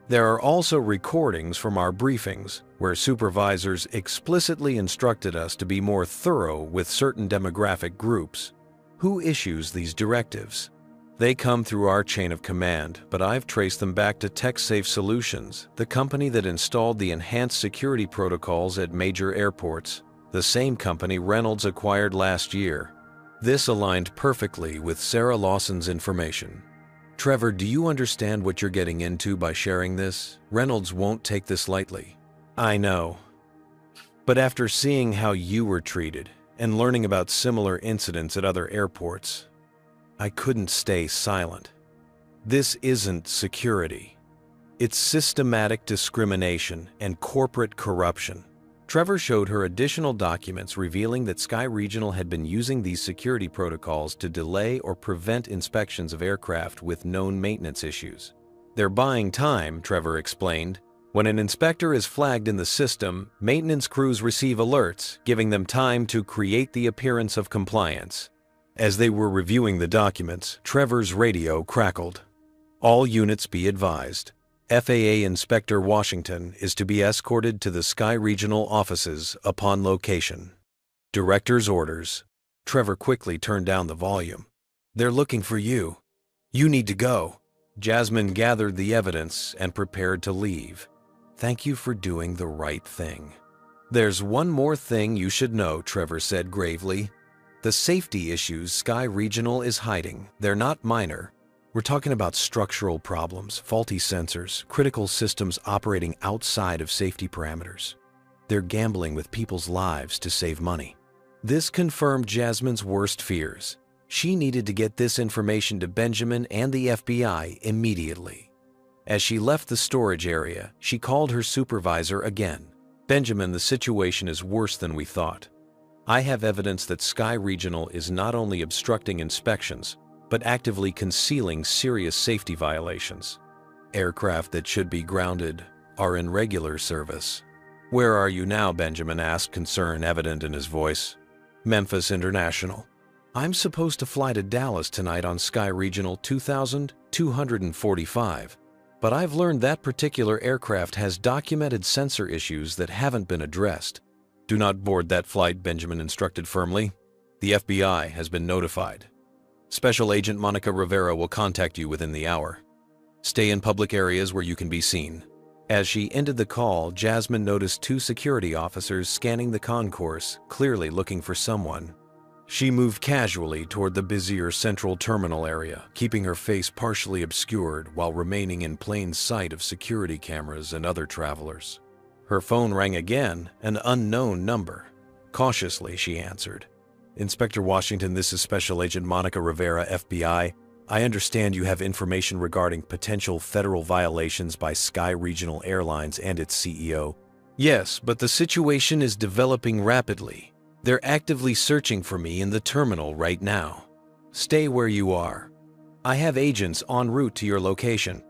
[SPEAKER 1] There are also recordings from our briefings, where supervisors explicitly instructed us to be more thorough with certain demographic groups. Who issues these directives? They come through our chain of command, but I've traced them back to TechSafe Solutions, the company that installed the enhanced security protocols at major airports. The same company Reynolds acquired last year. This aligned perfectly with Sarah Lawson's information. Trevor, do you understand what you're getting into by sharing this? Reynolds won't take this lightly. I know. But after seeing how you were treated and learning about similar incidents at other airports, I couldn't stay silent. This isn't security. It's systematic discrimination and corporate corruption. Trevor showed her additional documents revealing that Sky Regional had been using these security protocols to delay or prevent inspections of aircraft with known maintenance issues. They're buying time, Trevor explained. When an inspector is flagged in the system, maintenance crews receive alerts, giving them time to create the appearance of compliance. As they were reviewing the documents, Trevor's radio crackled. All units be advised. FAA Inspector Washington is to be escorted to the Sky Regional offices upon location. Director's orders. Trevor quickly turned down the volume. They're looking for you. You need to go. Jasmine gathered the evidence and prepared to leave. Thank you for doing the right thing. There's one more thing you should know, Trevor said gravely. The safety issues Sky Regional is hiding, they're not minor. We're talking about structural problems, faulty sensors, critical systems operating outside of safety parameters. They're gambling with people's lives to save money. This confirmed Jasmine's worst fears. She needed to get this information to Benjamin and the FBI immediately. As she left the storage area, she called her supervisor again. Benjamin, the situation is worse than we thought. I have evidence that Sky Regional is not only obstructing inspections, but actively concealing serious safety violations. Aircraft that should be grounded are in regular service. Where are you now? Benjamin asked, concern evident in his voice. Memphis International. I'm supposed to fly to Dallas tonight on Sky Regional 2245, but I've learned that particular aircraft has documented sensor issues that haven't been addressed. Do not board that flight, Benjamin instructed firmly. The FBI has been notified. Special Agent Monica Rivera will contact you within the hour. Stay in public areas where you can be seen. As she ended the call, Jasmine noticed two security officers scanning the concourse, clearly looking for someone. She moved casually toward the busier central terminal area, keeping her face partially obscured while remaining in plain sight of security cameras and other travelers. Her phone rang again, an unknown number. Cautiously, she answered. Inspector Washington, this is Special Agent Monica Rivera, FBI. I understand you have information regarding potential federal violations by Sky Regional Airlines and its CEO. Yes, but the situation is developing rapidly. They're actively searching for me in the terminal right now. Stay where you are. I have agents en route to your location.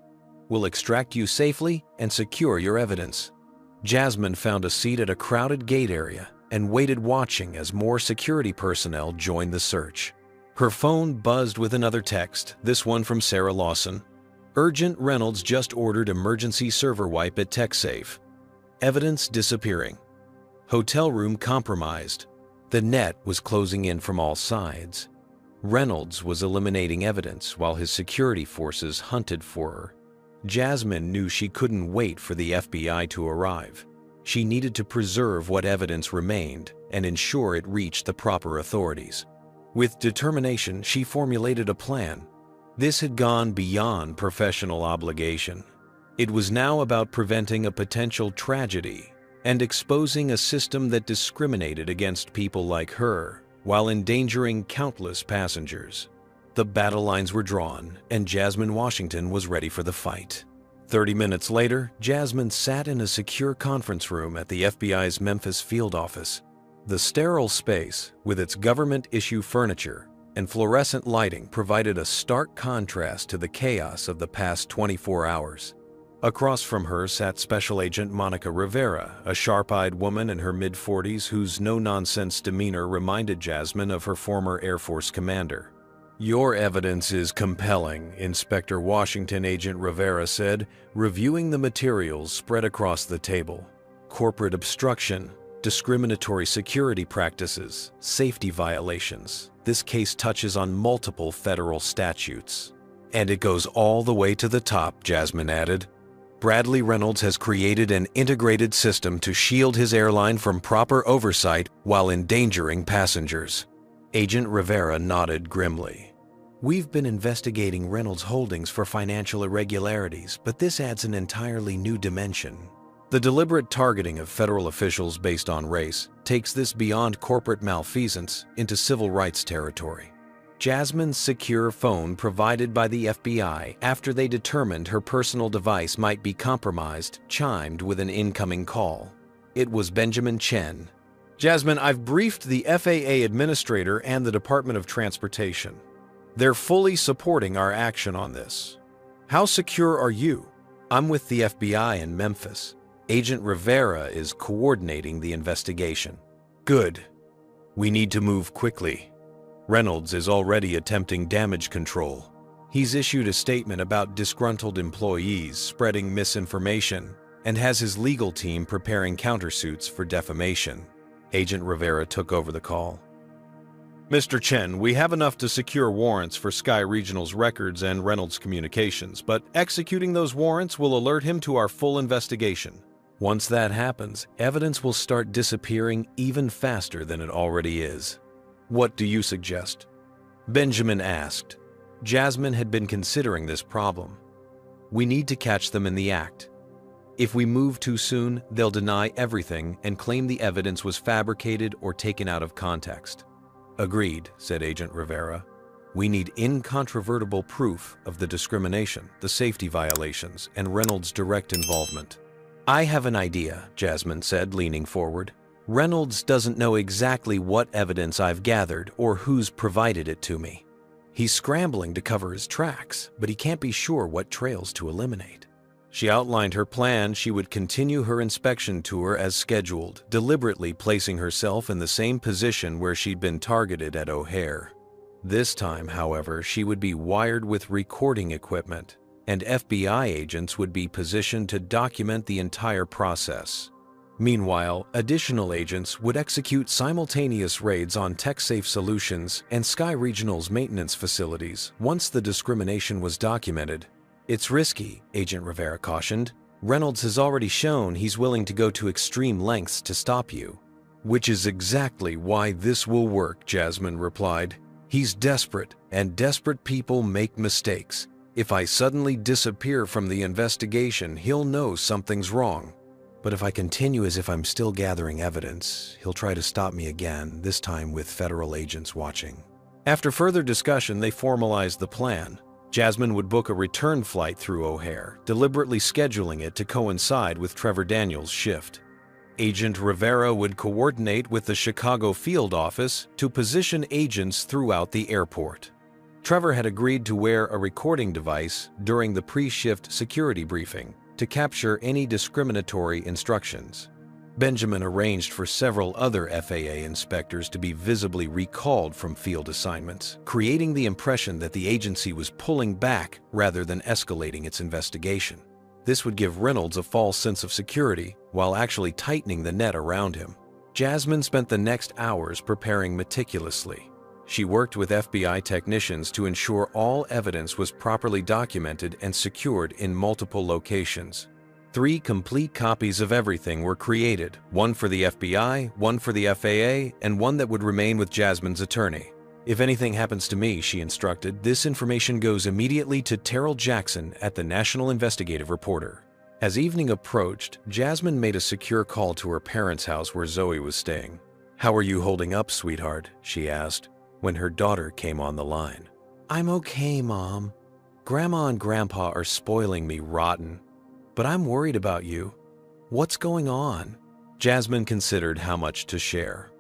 [SPEAKER 1] We'll extract you safely and secure your evidence. Jasmine found a seat at a crowded gate area and waited watching as more security personnel joined the search. Her phone buzzed with another text, this one from Sarah Lawson. Urgent, Reynolds just ordered emergency server wipe at TechSafe. Evidence disappearing. Hotel room compromised. The net was closing in from all sides. Reynolds was eliminating evidence while his security forces hunted for her. Jasmine knew she couldn't wait for the FBI to arrive. She needed to preserve what evidence remained and ensure it reached the proper authorities. With determination, she formulated a plan. This had gone beyond professional obligation. It was now about preventing a potential tragedy and exposing a system that discriminated against people like her while endangering countless passengers. The battle lines were drawn, and Jasmine Washington was ready for the fight. 30 minutes later, Jasmine sat in a secure conference room at the FBI's Memphis field office. The sterile space, with its government-issue furniture and fluorescent lighting, provided a stark contrast to the chaos of the past 24 hours. Across from her sat Special Agent Monica Rivera, a sharp-eyed woman in her mid-40s whose no-nonsense demeanor reminded Jasmine of her former Air Force commander. Your evidence is compelling, Inspector Washington, Agent Rivera said, reviewing the materials spread across the table. Corporate obstruction, discriminatory security practices, safety violations. This case touches on multiple federal statutes. And it goes all the way to the top, Jasmine added. Bradley Reynolds has created an integrated system to shield his airline from proper oversight while endangering passengers. Agent Rivera nodded grimly. We've been investigating Reynolds Holdings for financial irregularities, but this adds an entirely new dimension. The deliberate targeting of federal officials based on race takes this beyond corporate malfeasance into civil rights territory. Jasmine's secure phone provided by the FBI after they determined her personal device might be compromised chimed with an incoming call. It was Benjamin Chen. Jasmine, I've briefed the FAA administrator and the Department of Transportation. They're fully supporting our action on this. How secure are you? I'm with the FBI in Memphis. Agent Rivera is coordinating the investigation. Good. We need to move quickly. Reynolds is already attempting damage control. He's issued a statement about disgruntled employees spreading misinformation and has his legal team preparing countersuits for defamation. Agent Rivera took over the call. Mr. Chen, we have enough to secure warrants for Sky Regional's records and Reynolds' communications, but executing those warrants will alert him to our full investigation. Once that happens, evidence will start disappearing even faster than it already is. What do you suggest? Benjamin asked. Jasmine had been considering this problem. We need to catch them in the act. If we move too soon, they'll deny everything and claim the evidence was fabricated or taken out of context. Agreed, said Agent Rivera. We need incontrovertible proof of the discrimination, the safety violations, and Reynolds' direct involvement. I have an idea, Jasmine said, leaning forward. Reynolds doesn't know exactly what evidence I've gathered or who's provided it to me. He's scrambling to cover his tracks, but he can't be sure what trails to eliminate. She outlined her plan. She would continue her inspection tour as scheduled, deliberately placing herself in the same position where she'd been targeted at O'Hare. This time, however, she would be wired with recording equipment, and FBI agents would be positioned to document the entire process. Meanwhile, additional agents would execute simultaneous raids on TechSafe Solutions and Sky Regional's maintenance facilities once the discrimination was documented. It's risky, Agent Rivera cautioned. Reynolds has already shown he's willing to go to extreme lengths to stop you. Which is exactly why this will work, Jasmine replied. He's desperate, and desperate people make mistakes. If I suddenly disappear from the investigation, he'll know something's wrong. But if I continue as if I'm still gathering evidence, he'll try to stop me again, this time with federal agents watching. After further discussion, they formalized the plan. Jasmine would book a return flight through O'Hare, deliberately scheduling it to coincide with Trevor Daniels' shift. Agent Rivera would coordinate with the Chicago field office to position agents throughout the airport. Trevor had agreed to wear a recording device during the pre-shift security briefing to capture any discriminatory instructions. Benjamin arranged for several other FAA inspectors to be visibly recalled from field assignments, creating the impression that the agency was pulling back rather than escalating its investigation. This would give Reynolds a false sense of security while actually tightening the net around him. Jasmine spent the next hours preparing meticulously. She worked with FBI technicians to ensure all evidence was properly documented and secured in multiple locations. 3 complete copies of everything were created, one for the FBI, one for the FAA, and one that would remain with Jasmine's attorney. If anything happens to me, she instructed, this information goes immediately to Terrell Jackson at the National Investigative Reporter. As evening approached, Jasmine made a secure call to her parents' house where Zoe was staying. "How are you holding up, sweetheart?" she asked, when her daughter came on the line. "I'm okay, Mom. Grandma and Grandpa are spoiling me rotten. But I'm worried about you. What's going on?" Jasmine considered how much to share.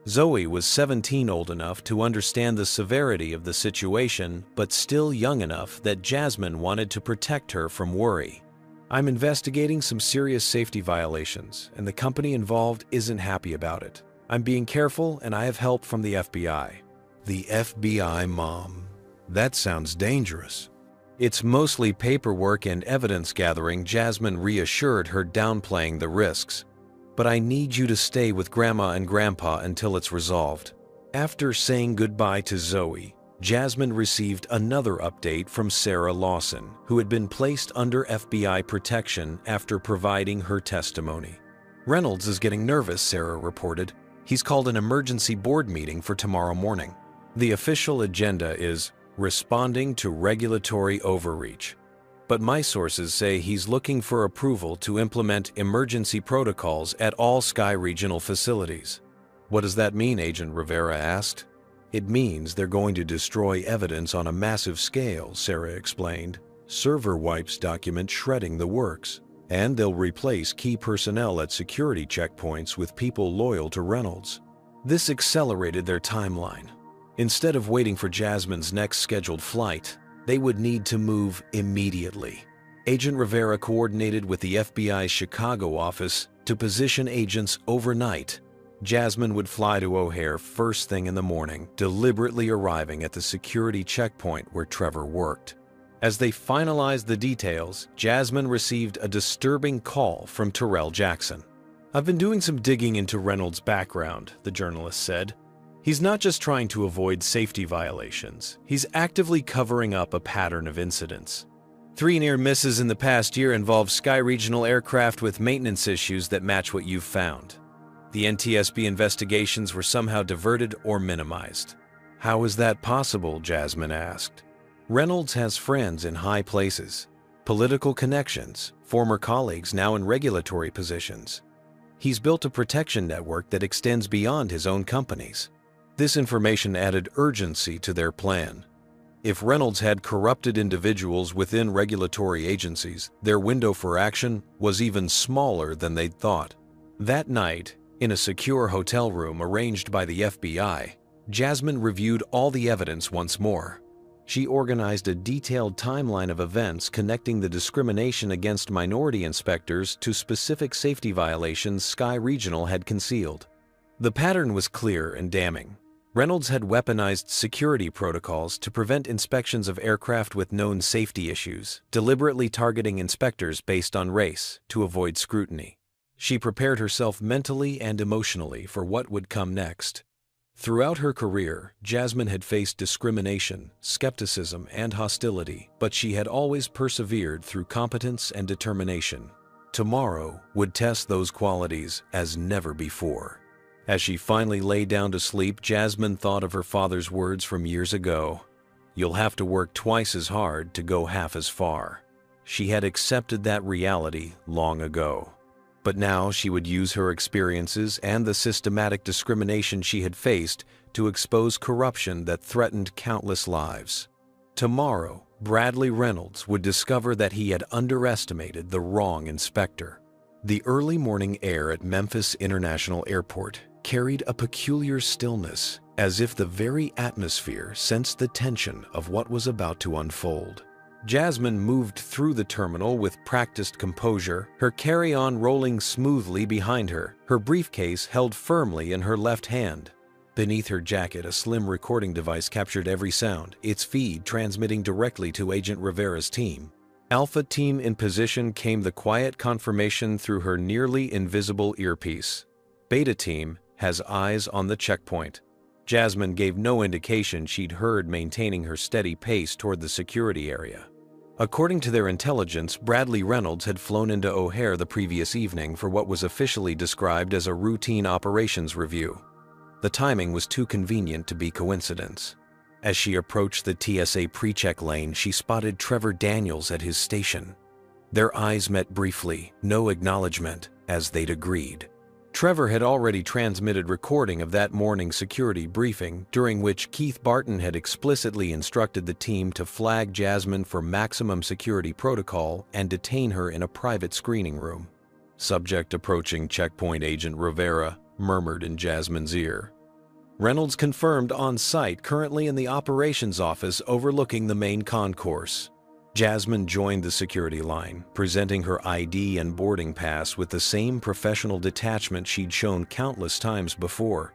[SPEAKER 1] Zoe was 17, old enough to understand the severity of the situation, but still young enough that Jasmine wanted to protect her from worry. "I'm investigating some serious safety violations, and the company involved isn't happy about it. I'm being careful, and I have help from the FBI." "The FBI, Mom? That sounds dangerous." "It's mostly paperwork and evidence gathering," Jasmine reassured her, downplaying the risks. "But I need you to stay with Grandma and Grandpa until it's resolved." After saying goodbye to Zoe, Jasmine received another update from Sarah Lawson, who had been placed under FBI protection after providing her testimony. "Reynolds is getting nervous," Sarah reported. "He's called an emergency board meeting for tomorrow morning. The official agenda is responding to regulatory overreach. But my sources say he's looking for approval to implement emergency protocols at all Sky Regional facilities." "What does that mean?" Agent Rivera asked. "It means they're going to destroy evidence on a massive scale," Sarah explained. "Server wipes document shredding the works. And they'll replace key personnel at security checkpoints with people loyal to Reynolds." This accelerated their timeline. Instead of waiting for Jasmine's next scheduled flight, they would need to move immediately. Agent Rivera coordinated with the FBI's Chicago office to position agents overnight. Jasmine would fly to O'Hare first thing in the morning, deliberately arriving at the security checkpoint where Trevor worked. As they finalized the details, Jasmine received a disturbing call from Terrell Jackson. "I've been doing some digging into Reynolds' background," the journalist said. "He's not just trying to avoid safety violations, he's actively covering up a pattern of incidents. 3 near misses in the past year involve Sky Regional aircraft with maintenance issues that match what you've found. The NTSB investigations were somehow diverted or minimized." "How is that possible?" Jasmine asked. "Reynolds has friends in high places, political connections, former colleagues now in regulatory positions. He's built a protection network that extends beyond his own companies." This information added urgency to their plan. If Reynolds had corrupted individuals within regulatory agencies, their window for action was even smaller than they'd thought. That night, in a secure hotel room arranged by the FBI, Jasmine reviewed all the evidence once more. She organized a detailed timeline of events connecting the discrimination against minority inspectors to specific safety violations Sky Regional had concealed. The pattern was clear and damning. Reynolds had weaponized security protocols to prevent inspections of aircraft with known safety issues, deliberately targeting inspectors based on race to avoid scrutiny. She prepared herself mentally and emotionally for what would come next. Throughout her career, Jasmine had faced discrimination, skepticism, and hostility, but she had always persevered through competence and determination. Tomorrow would test those qualities as never before. As she finally lay down to sleep, Jasmine thought of her father's words from years ago. "You'll have to work twice as hard to go half as far." She had accepted that reality long ago. But now she would use her experiences and the systematic discrimination she had faced to expose corruption that threatened countless lives. Tomorrow, Bradley Reynolds would discover that he had underestimated the wrong inspector. The early morning air at Memphis International Airport carried a peculiar stillness, as if the very atmosphere sensed the tension of what was about to unfold. Jasmine moved through the terminal with practiced composure, her carry-on rolling smoothly behind her, her briefcase held firmly in her left hand. Beneath her jacket, a slim recording device captured every sound, its feed transmitting directly to Agent Rivera's team. Alpha Team in position came the quiet confirmation through her nearly invisible earpiece. Beta Team has eyes on the checkpoint. Jasmine gave no indication she'd heard, maintaining her steady pace toward the security area. According to their intelligence, Bradley Reynolds had flown into O'Hare the previous evening for what was officially described as a routine operations review. The timing was too convenient to be coincidence. As she approached the TSA pre-check lane, she spotted Trevor Daniels at his station. Their eyes met briefly, no acknowledgement, as they'd agreed. Trevor had already transmitted recording of that morning's security briefing, during which Keith Barton had explicitly instructed the team to flag Jasmine for maximum security protocol and detain her in a private screening room. "Subject approaching checkpoint," Agent Rivera murmured in Jasmine's ear. Reynolds confirmed on site, currently in the operations office overlooking the main concourse. Jasmine joined the security line, presenting her ID and boarding pass with the same professional detachment she'd shown countless times before.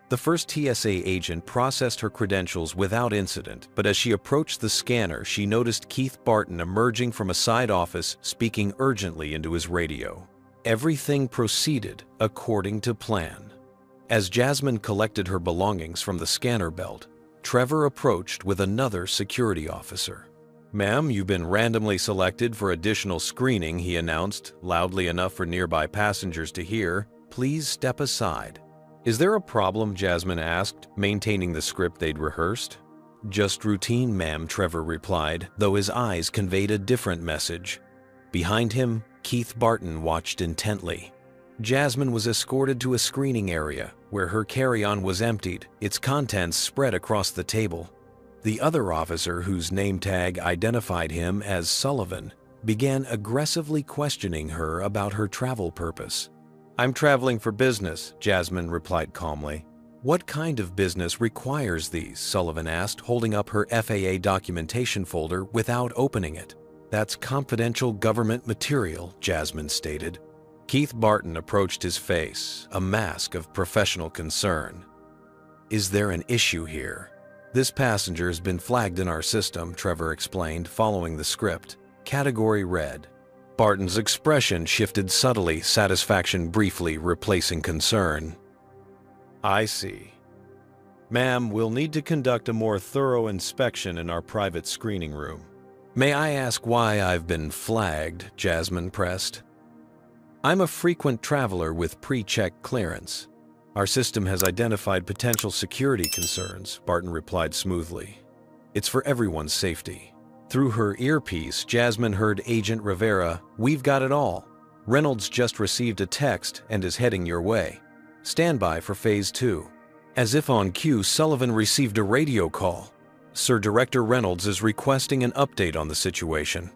[SPEAKER 1] The first TSA agent processed her credentials without incident, but as she approached the scanner, she noticed Keith Barton emerging from a side office, speaking urgently into his radio. Everything proceeded according to plan. As Jasmine collected her belongings from the scanner belt, Trevor approached with another security officer. "Ma'am, you've been randomly selected for additional screening," he announced, loudly enough for nearby passengers to hear. "Please step aside." "Is there a problem?" Jasmine asked, maintaining the script they'd rehearsed. "Just routine, ma'am," Trevor replied, though his eyes conveyed a different message. Behind him, Keith Barton watched intently. Jasmine was escorted to a screening area, where her carry-on was emptied, its contents spread across the table. The other officer, whose name tag identified him as Sullivan, began aggressively questioning her about her travel purpose. "I'm traveling for business," Jasmine replied calmly. "What kind of business requires these?" Sullivan asked, holding up her FAA documentation folder without opening it. "That's confidential government material," Jasmine stated. Keith Barton approached his face, a mask of professional concern. "Is there an issue here?" This passenger has been flagged in our system, Trevor explained, following the script. Category red. Barton's expression shifted subtly, satisfaction briefly replacing concern.
[SPEAKER 2] I see. Ma'am, we'll need to conduct a more thorough inspection in our private screening room.
[SPEAKER 1] May I ask why I've been flagged? Jasmine pressed.
[SPEAKER 2] I'm a frequent traveler with pre-check clearance. Our system has identified potential security concerns, Barton replied smoothly. It's for everyone's safety. Through her earpiece, Jasmine heard Agent Rivera, "We've got it all. Reynolds just received a text and is heading your way. Stand by for Phase 2. As if on cue, Sullivan received a radio call. Sir Director Reynolds is requesting an update on the situation.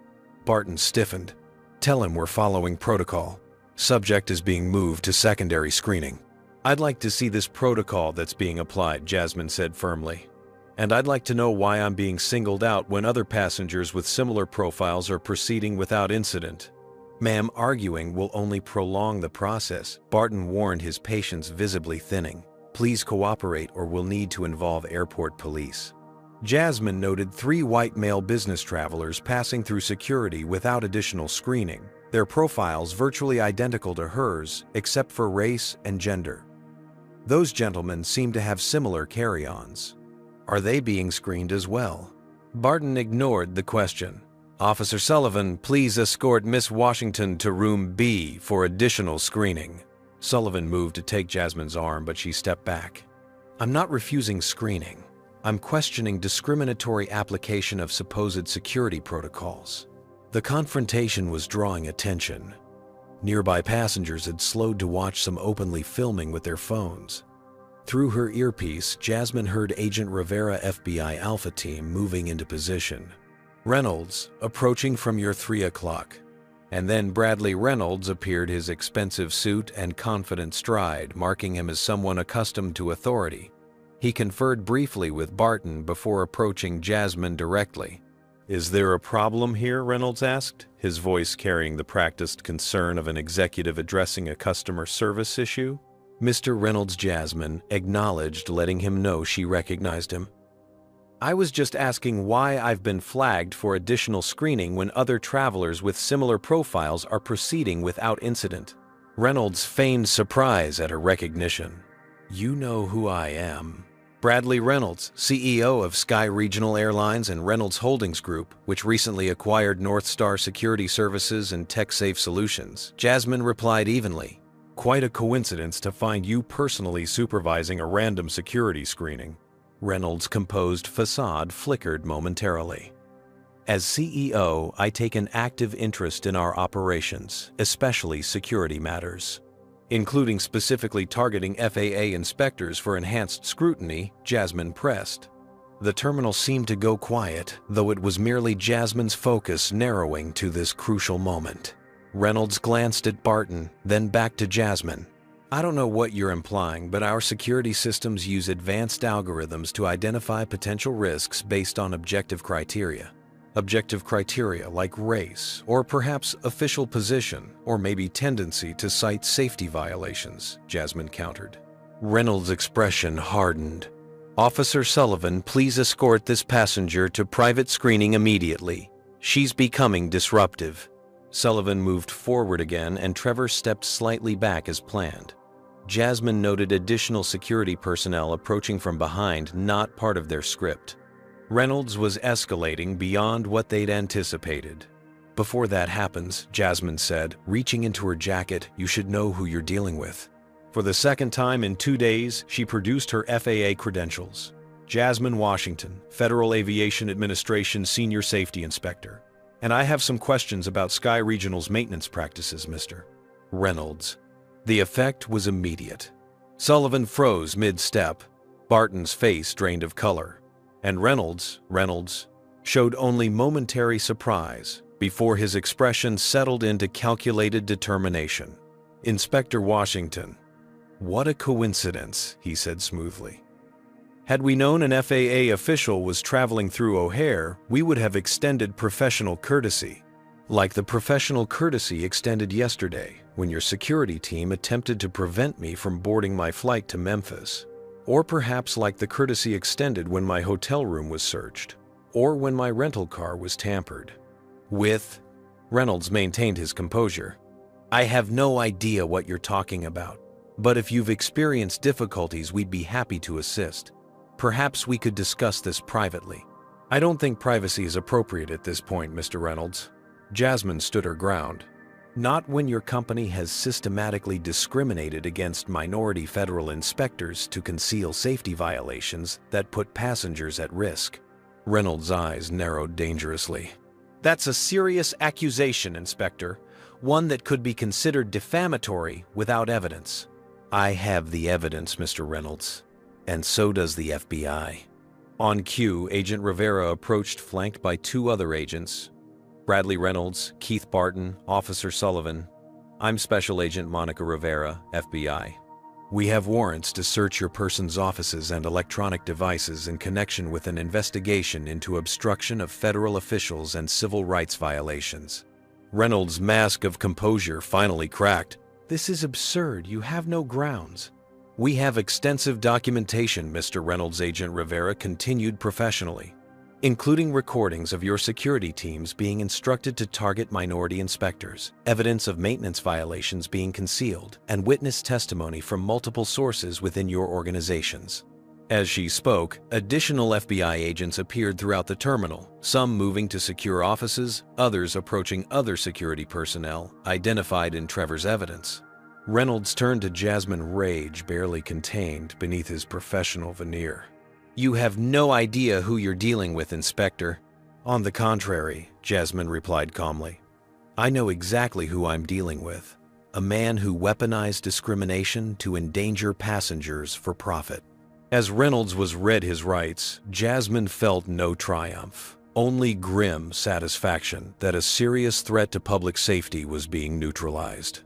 [SPEAKER 2] Barton stiffened. Tell him we're following protocol. Subject is being moved to secondary screening. I'd like to see this protocol that's being applied, Jasmine said firmly. And I'd like to know why I'm being singled out when other passengers with similar profiles are proceeding without incident. Ma'am, arguing will only prolong the process, Barton warned, his patience visibly thinning. Please cooperate or we'll need to involve airport police. Jasmine noted 3 white male business travelers passing through security without additional screening, their profiles virtually identical to hers except for race and gender. Those gentlemen seem to have similar carry-ons. Are they being screened as well? Barton ignored the question. Officer Sullivan, please escort Miss Washington to room B for additional screening. Sullivan moved to take Jasmine's arm, but she stepped back. I'm not refusing screening. I'm questioning discriminatory application of supposed security protocols. The confrontation was drawing attention. Nearby passengers had slowed to watch some openly filming with their phones. Through her earpiece, Jasmine heard Agent Rivera FBI Alpha Team moving into position. Reynolds, approaching from your 3 o'clock. And then Bradley Reynolds appeared, his expensive suit and confident stride, marking him as someone accustomed to authority. He conferred briefly with Barton before approaching Jasmine directly. Is there a problem here? Reynolds asked, his voice carrying the practiced concern of an executive addressing a customer service issue. Mr. Reynolds, Jasmine acknowledged, letting him know she recognized him. I was just asking why I've been flagged for additional screening when other travelers with similar profiles are proceeding without incident. Reynolds feigned surprise at her recognition. You know who I am. Bradley Reynolds, CEO of Sky Regional Airlines and Reynolds Holdings Group, which recently acquired North Star Security Services and TechSafe Solutions. Jasmine replied evenly. Quite a coincidence to find you personally supervising a random security screening. Reynolds' composed facade flickered momentarily. As CEO, I take an active interest in our operations, especially security matters, including specifically targeting FAA inspectors for enhanced scrutiny, Jasmine pressed. The terminal seemed to go quiet, though it was merely Jasmine's focus narrowing to this crucial moment. Reynolds glanced at Barton, then back to Jasmine. I don't know what you're implying, but our security systems use advanced algorithms to identify potential risks based on objective criteria. Objective criteria like race, or perhaps official position, or maybe tendency to cite safety violations, Jasmine countered. Reynolds' expression hardened. Officer Sullivan, please escort this passenger to private screening immediately. She's becoming disruptive. Sullivan moved forward again, and Trevor stepped slightly back as planned. Jasmine noted additional security personnel approaching from behind, not part of their script. Reynolds was escalating beyond what they'd anticipated. Before that happens, Jasmine said, reaching into her jacket, you should know who you're dealing with. For the second time in 2 days, she produced her FAA credentials. Jasmine Washington, Federal Aviation Administration Senior Safety Inspector. And I have some questions about Sky Regional's maintenance practices, Mr. Reynolds. The effect was immediate. Sullivan froze mid-step. Barton's face drained of color. And Reynolds showed only momentary surprise before his expression settled into calculated determination. Inspector Washington. What a coincidence, he said smoothly. Had we known an FAA official was traveling through O'Hare, we would have extended professional courtesy. Like the professional courtesy extended yesterday when your security team attempted to prevent me from boarding my flight to Memphis.
[SPEAKER 1] Or perhaps like the courtesy extended when my hotel room was searched, or when my rental car was tampered with. Reynolds maintained his composure. I have no idea what you're talking about, but if you've experienced difficulties, we'd be happy to assist. Perhaps we could discuss this privately. I don't think privacy is appropriate at this point, Mr. Reynolds. Jasmine stood her ground. Not when your company has systematically discriminated against minority federal inspectors to conceal safety violations that put passengers at risk. Reynolds' eyes narrowed dangerously. That's a serious accusation, Inspector, one that could be considered defamatory without evidence. I have the evidence, Mr. Reynolds, and so does the FBI. On cue, Agent Rivera approached, flanked by two other agents, Bradley Reynolds, Keith Barton, Officer Sullivan. I'm Special Agent Monica Rivera, FBI. We have warrants to search your person's offices and electronic devices in connection with an investigation into obstruction of federal officials and civil rights violations. Reynolds' mask of composure finally cracked. This is absurd. You have no grounds. We have extensive documentation, Mr. Reynolds. Agent Rivera continued professionally, including recordings of your security teams being instructed to target minority inspectors, evidence of maintenance violations being concealed, and witness testimony from multiple sources within your organizations. As she spoke, additional FBI agents appeared throughout the terminal, some moving to secure offices, others approaching other security personnel identified in Trevor's evidence. Reynolds turned to Jasmine, rage barely contained beneath his professional veneer. You have no idea who you're dealing with, Inspector. On the contrary, Jasmine replied calmly. I know exactly who I'm dealing with. A man who weaponized discrimination to endanger passengers for profit. As Reynolds was read his rights, Jasmine felt no triumph, only grim satisfaction that a serious threat to public safety was being neutralized.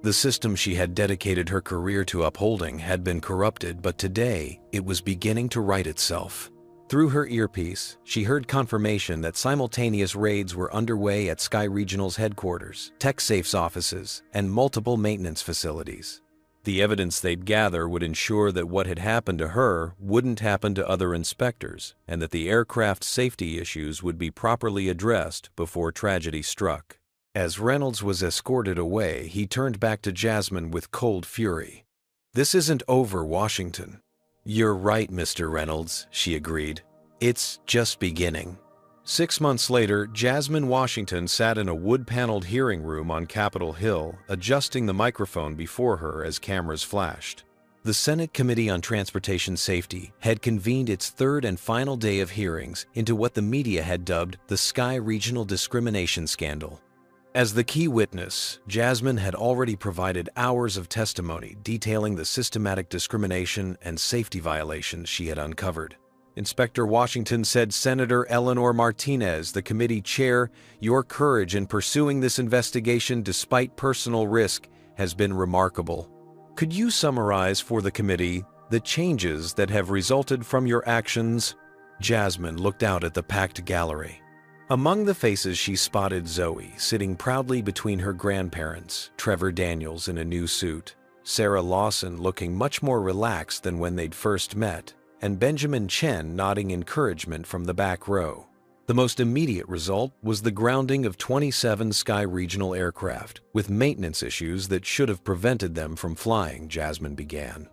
[SPEAKER 1] The system she had dedicated her career to upholding had been corrupted, but today it was beginning to right itself. Through her earpiece, she heard confirmation that simultaneous raids were underway at Sky Regional's headquarters, TechSafe's offices, and multiple maintenance facilities. The evidence they'd gather would ensure that what had happened to her wouldn't happen to other inspectors, and that the aircraft safety issues would be properly addressed before tragedy struck. As Reynolds was escorted away, he turned back to Jasmine with cold fury. This isn't over, Washington. You're right, Mr. Reynolds, she agreed. It's just beginning. 6 months later, Jasmine Washington sat in a wood-paneled hearing room on Capitol Hill, adjusting the microphone before her as cameras flashed. The Senate Committee on Transportation Safety had convened its third and final day of hearings into what the media had dubbed the Sky Regional discrimination scandal. As the key witness, Jasmine had already provided hours of testimony detailing the systematic discrimination and safety violations she had uncovered. Inspector Washington said, Senator Eleanor Martinez, the committee chair, your courage in pursuing this investigation despite personal risk has been remarkable. Could you summarize for the committee the changes that have resulted from your actions? Jasmine looked out at the packed gallery. Among the faces she spotted Zoe, sitting proudly between her grandparents, Trevor Daniels in a new suit, Sarah Lawson looking much more relaxed than when they'd first met, and Benjamin Chen nodding encouragement from the back row. The most immediate result was the grounding of 27 Sky Regional aircraft, with maintenance issues that should have prevented them from flying, Jasmine began.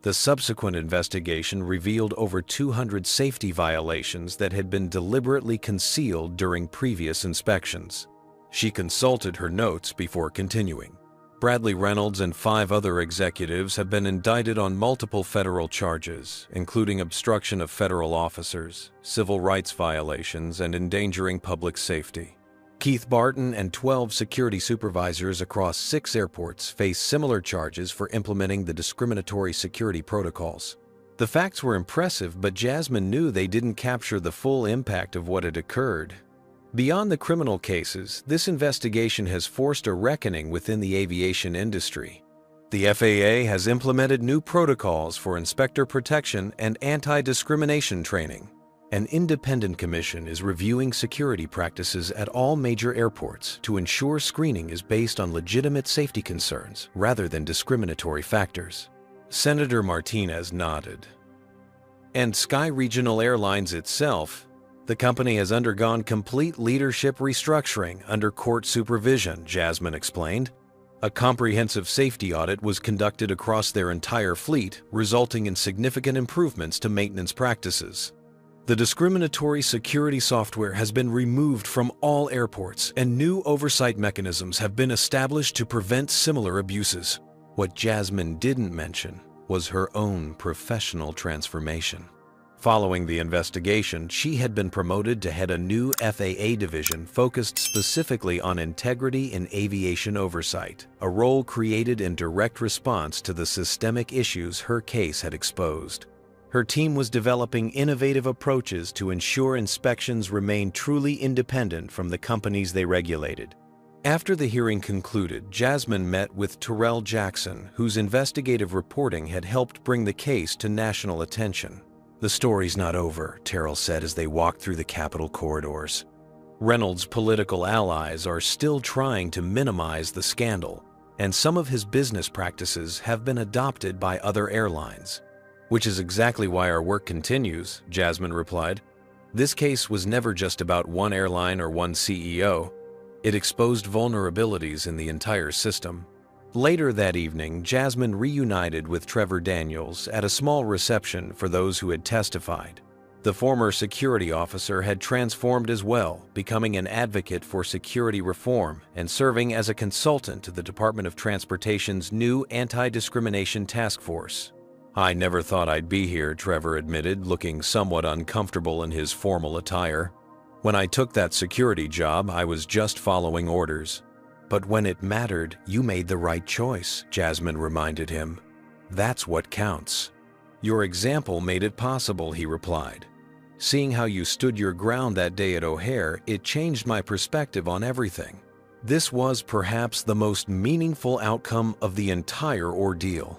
[SPEAKER 1] The subsequent investigation revealed over 200 safety violations that had been deliberately concealed during previous inspections. She consulted her notes before continuing. Bradley Reynolds and 5 other executives have been indicted on multiple federal charges, including obstruction of federal officers, civil rights violations, and endangering public safety. Keith Barton and 12 security supervisors across 6 airports face similar charges for implementing the discriminatory security protocols. The facts were impressive, but Jasmine knew they didn't capture the full impact of what had occurred. Beyond the criminal cases, this investigation has forced a reckoning within the aviation industry. The FAA has implemented new protocols for inspector protection and anti-discrimination training. An independent commission is reviewing security practices at all major airports to ensure screening is based on legitimate safety concerns rather than discriminatory factors. Senator Martinez nodded. And Sky Regional Airlines itself, the company has undergone complete leadership restructuring under court supervision, Jasmine explained. A comprehensive safety audit was conducted across their entire fleet, resulting in significant improvements to maintenance practices. The discriminatory security software has been removed from all airports, and new oversight mechanisms have been established to prevent similar abuses. What Jasmine didn't mention was her own professional transformation. Following the investigation, she had been promoted to head a new FAA division focused specifically on integrity in aviation oversight, a role created in direct response to the systemic issues her case had exposed. Her team was developing innovative approaches to ensure inspections remained truly independent from the companies they regulated. After the hearing concluded, Jasmine met with Terrell Jackson, whose investigative reporting had helped bring the case to national attention. "The story's not over," Terrell said as they walked through the Capitol corridors. Reynolds' political allies are still trying to minimize the scandal, and some of his business practices have been adopted by other airlines. "Which is exactly why our work continues," Jasmine replied. "This case was never just about one airline or one CEO. It exposed vulnerabilities in the entire system." Later that evening, Jasmine reunited with Trevor Daniels at a small reception for those who had testified. The former security officer had transformed as well, becoming an advocate for security reform and serving as a consultant to the Department of Transportation's new anti-discrimination task force. "I never thought I'd be here," Trevor admitted, looking somewhat uncomfortable in his formal attire. "When I took that security job, I was just following orders." "But when it mattered, you made the right choice," Jasmine reminded him. "That's what counts." "Your example made it possible," he replied. "Seeing how you stood your ground that day at O'Hare, it changed my perspective on everything. This was perhaps the most meaningful outcome of the entire ordeal."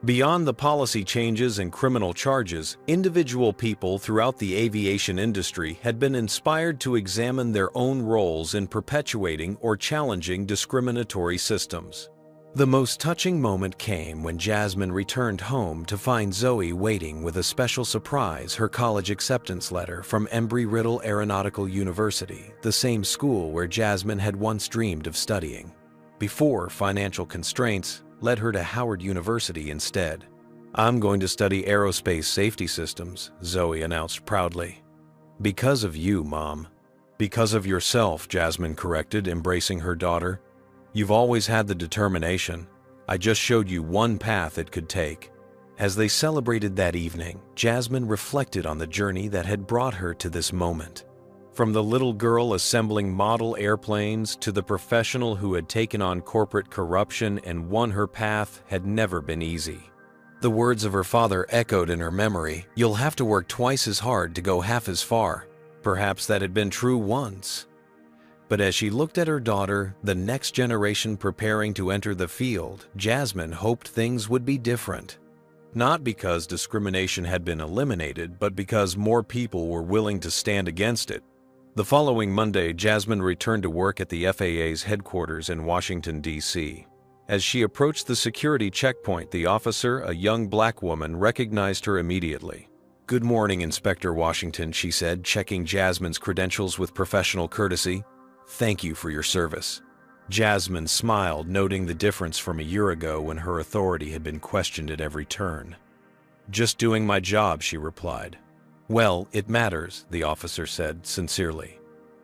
[SPEAKER 1] Beyond the policy changes and criminal charges, individual people throughout the aviation industry had been inspired to examine their own roles in perpetuating or challenging discriminatory systems. The most touching moment came when Jasmine returned home to find Zoe waiting with a special surprise, her college acceptance letter from Embry-Riddle Aeronautical University, the same school where Jasmine had once dreamed of studying. Before financial constraints led her to Howard University instead. "I'm going to study aerospace safety systems," Zoe announced proudly. "Because of you, Mom." "Because of yourself," Jasmine corrected, embracing her daughter. "You've always had the determination. I just showed you one path it could take." As they celebrated that evening, Jasmine reflected on the journey that had brought her to this moment. From the little girl assembling model airplanes to the professional who had taken on corporate corruption and won her path had never been easy. The words of her father echoed in her memory, "You'll have to work twice as hard to go half as far." Perhaps that had been true once. But as she looked at her daughter, the next generation preparing to enter the field, Jasmine hoped things would be different. Not because discrimination had been eliminated, but because more people were willing to stand against it. The following Monday, Jasmine returned to work at the FAA's headquarters in Washington, D.C. As she approached the security checkpoint, the officer, a young black woman, recognized her immediately. "Good morning, Inspector Washington," she said, checking Jasmine's credentials with professional courtesy. "Thank you for your service." Jasmine smiled, noting the difference from a year ago when her authority had been questioned at every turn. "Just doing my job," she replied. "Well, it matters," the officer said sincerely.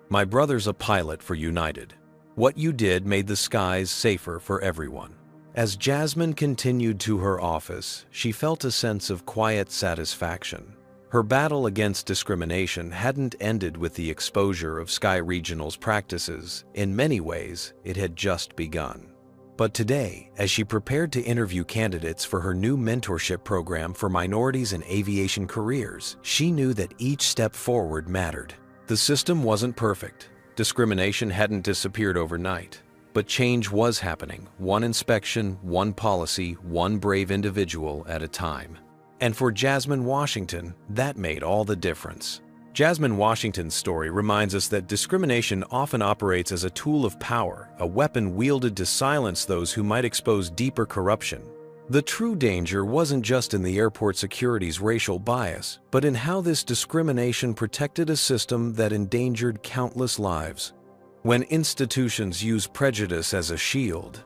[SPEAKER 1] "My brother's a pilot for United. What you did made the skies safer for everyone." As Jasmine continued to her office, she felt a sense of quiet satisfaction. Her battle against discrimination hadn't ended with the exposure of Sky Regional's practices. In many ways, it had just begun. But today, as she prepared to interview candidates for her new mentorship program for minorities in aviation careers, she knew that each step forward mattered. The system wasn't perfect. Discrimination hadn't disappeared overnight. But change was happening, one inspection, one policy, one brave individual at a time. And for Jasmine Washington, that made all the difference. Jasmine Washington's story reminds us that discrimination often operates as a tool of power, a weapon wielded to silence those who might expose deeper corruption. The true danger wasn't just in the airport security's racial bias, but in how this discrimination protected a system that endangered countless lives. When institutions use prejudice as a shield,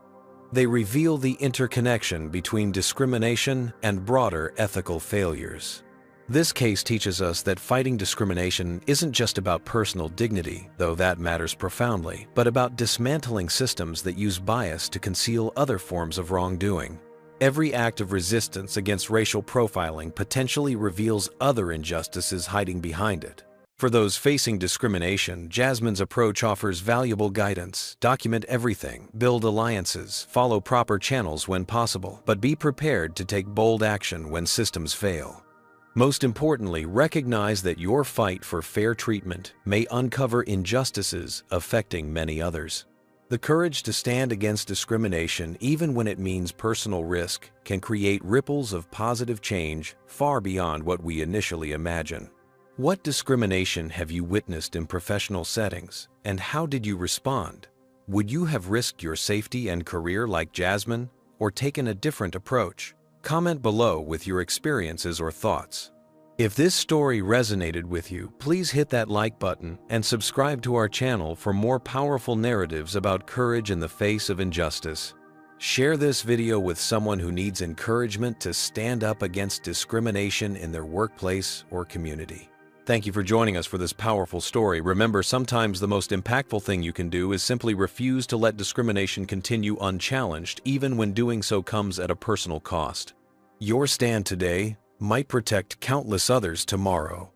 [SPEAKER 1] they reveal the interconnection between discrimination and broader ethical failures. This case teaches us that fighting discrimination isn't just about personal dignity, though that matters profoundly, but about dismantling systems that use bias to conceal other forms of wrongdoing. Every act of resistance against racial profiling potentially reveals other injustices hiding behind it. For those facing discrimination, Jasmine's approach offers valuable guidance. Document everything, build alliances, follow proper channels when possible, but be prepared to take bold action when systems fail. Most importantly, recognize that your fight for fair treatment may uncover injustices affecting many others. The courage to stand against discrimination, even when it means personal risk, can create ripples of positive change far beyond what we initially imagine. What discrimination have you witnessed in professional settings, and how did you respond? Would you have risked your safety and career like Jasmine, or taken a different approach? Comment below with your experiences or thoughts. If this story resonated with you, please hit that like button and subscribe to our channel for more powerful narratives about courage in the face of injustice. Share this video with someone who needs encouragement to stand up against discrimination in their workplace or community. Thank you for joining us for this powerful story. Remember, sometimes the most impactful thing you can do is simply refuse to let discrimination continue unchallenged, even when doing so comes at a personal cost. Your stand today might protect countless others tomorrow.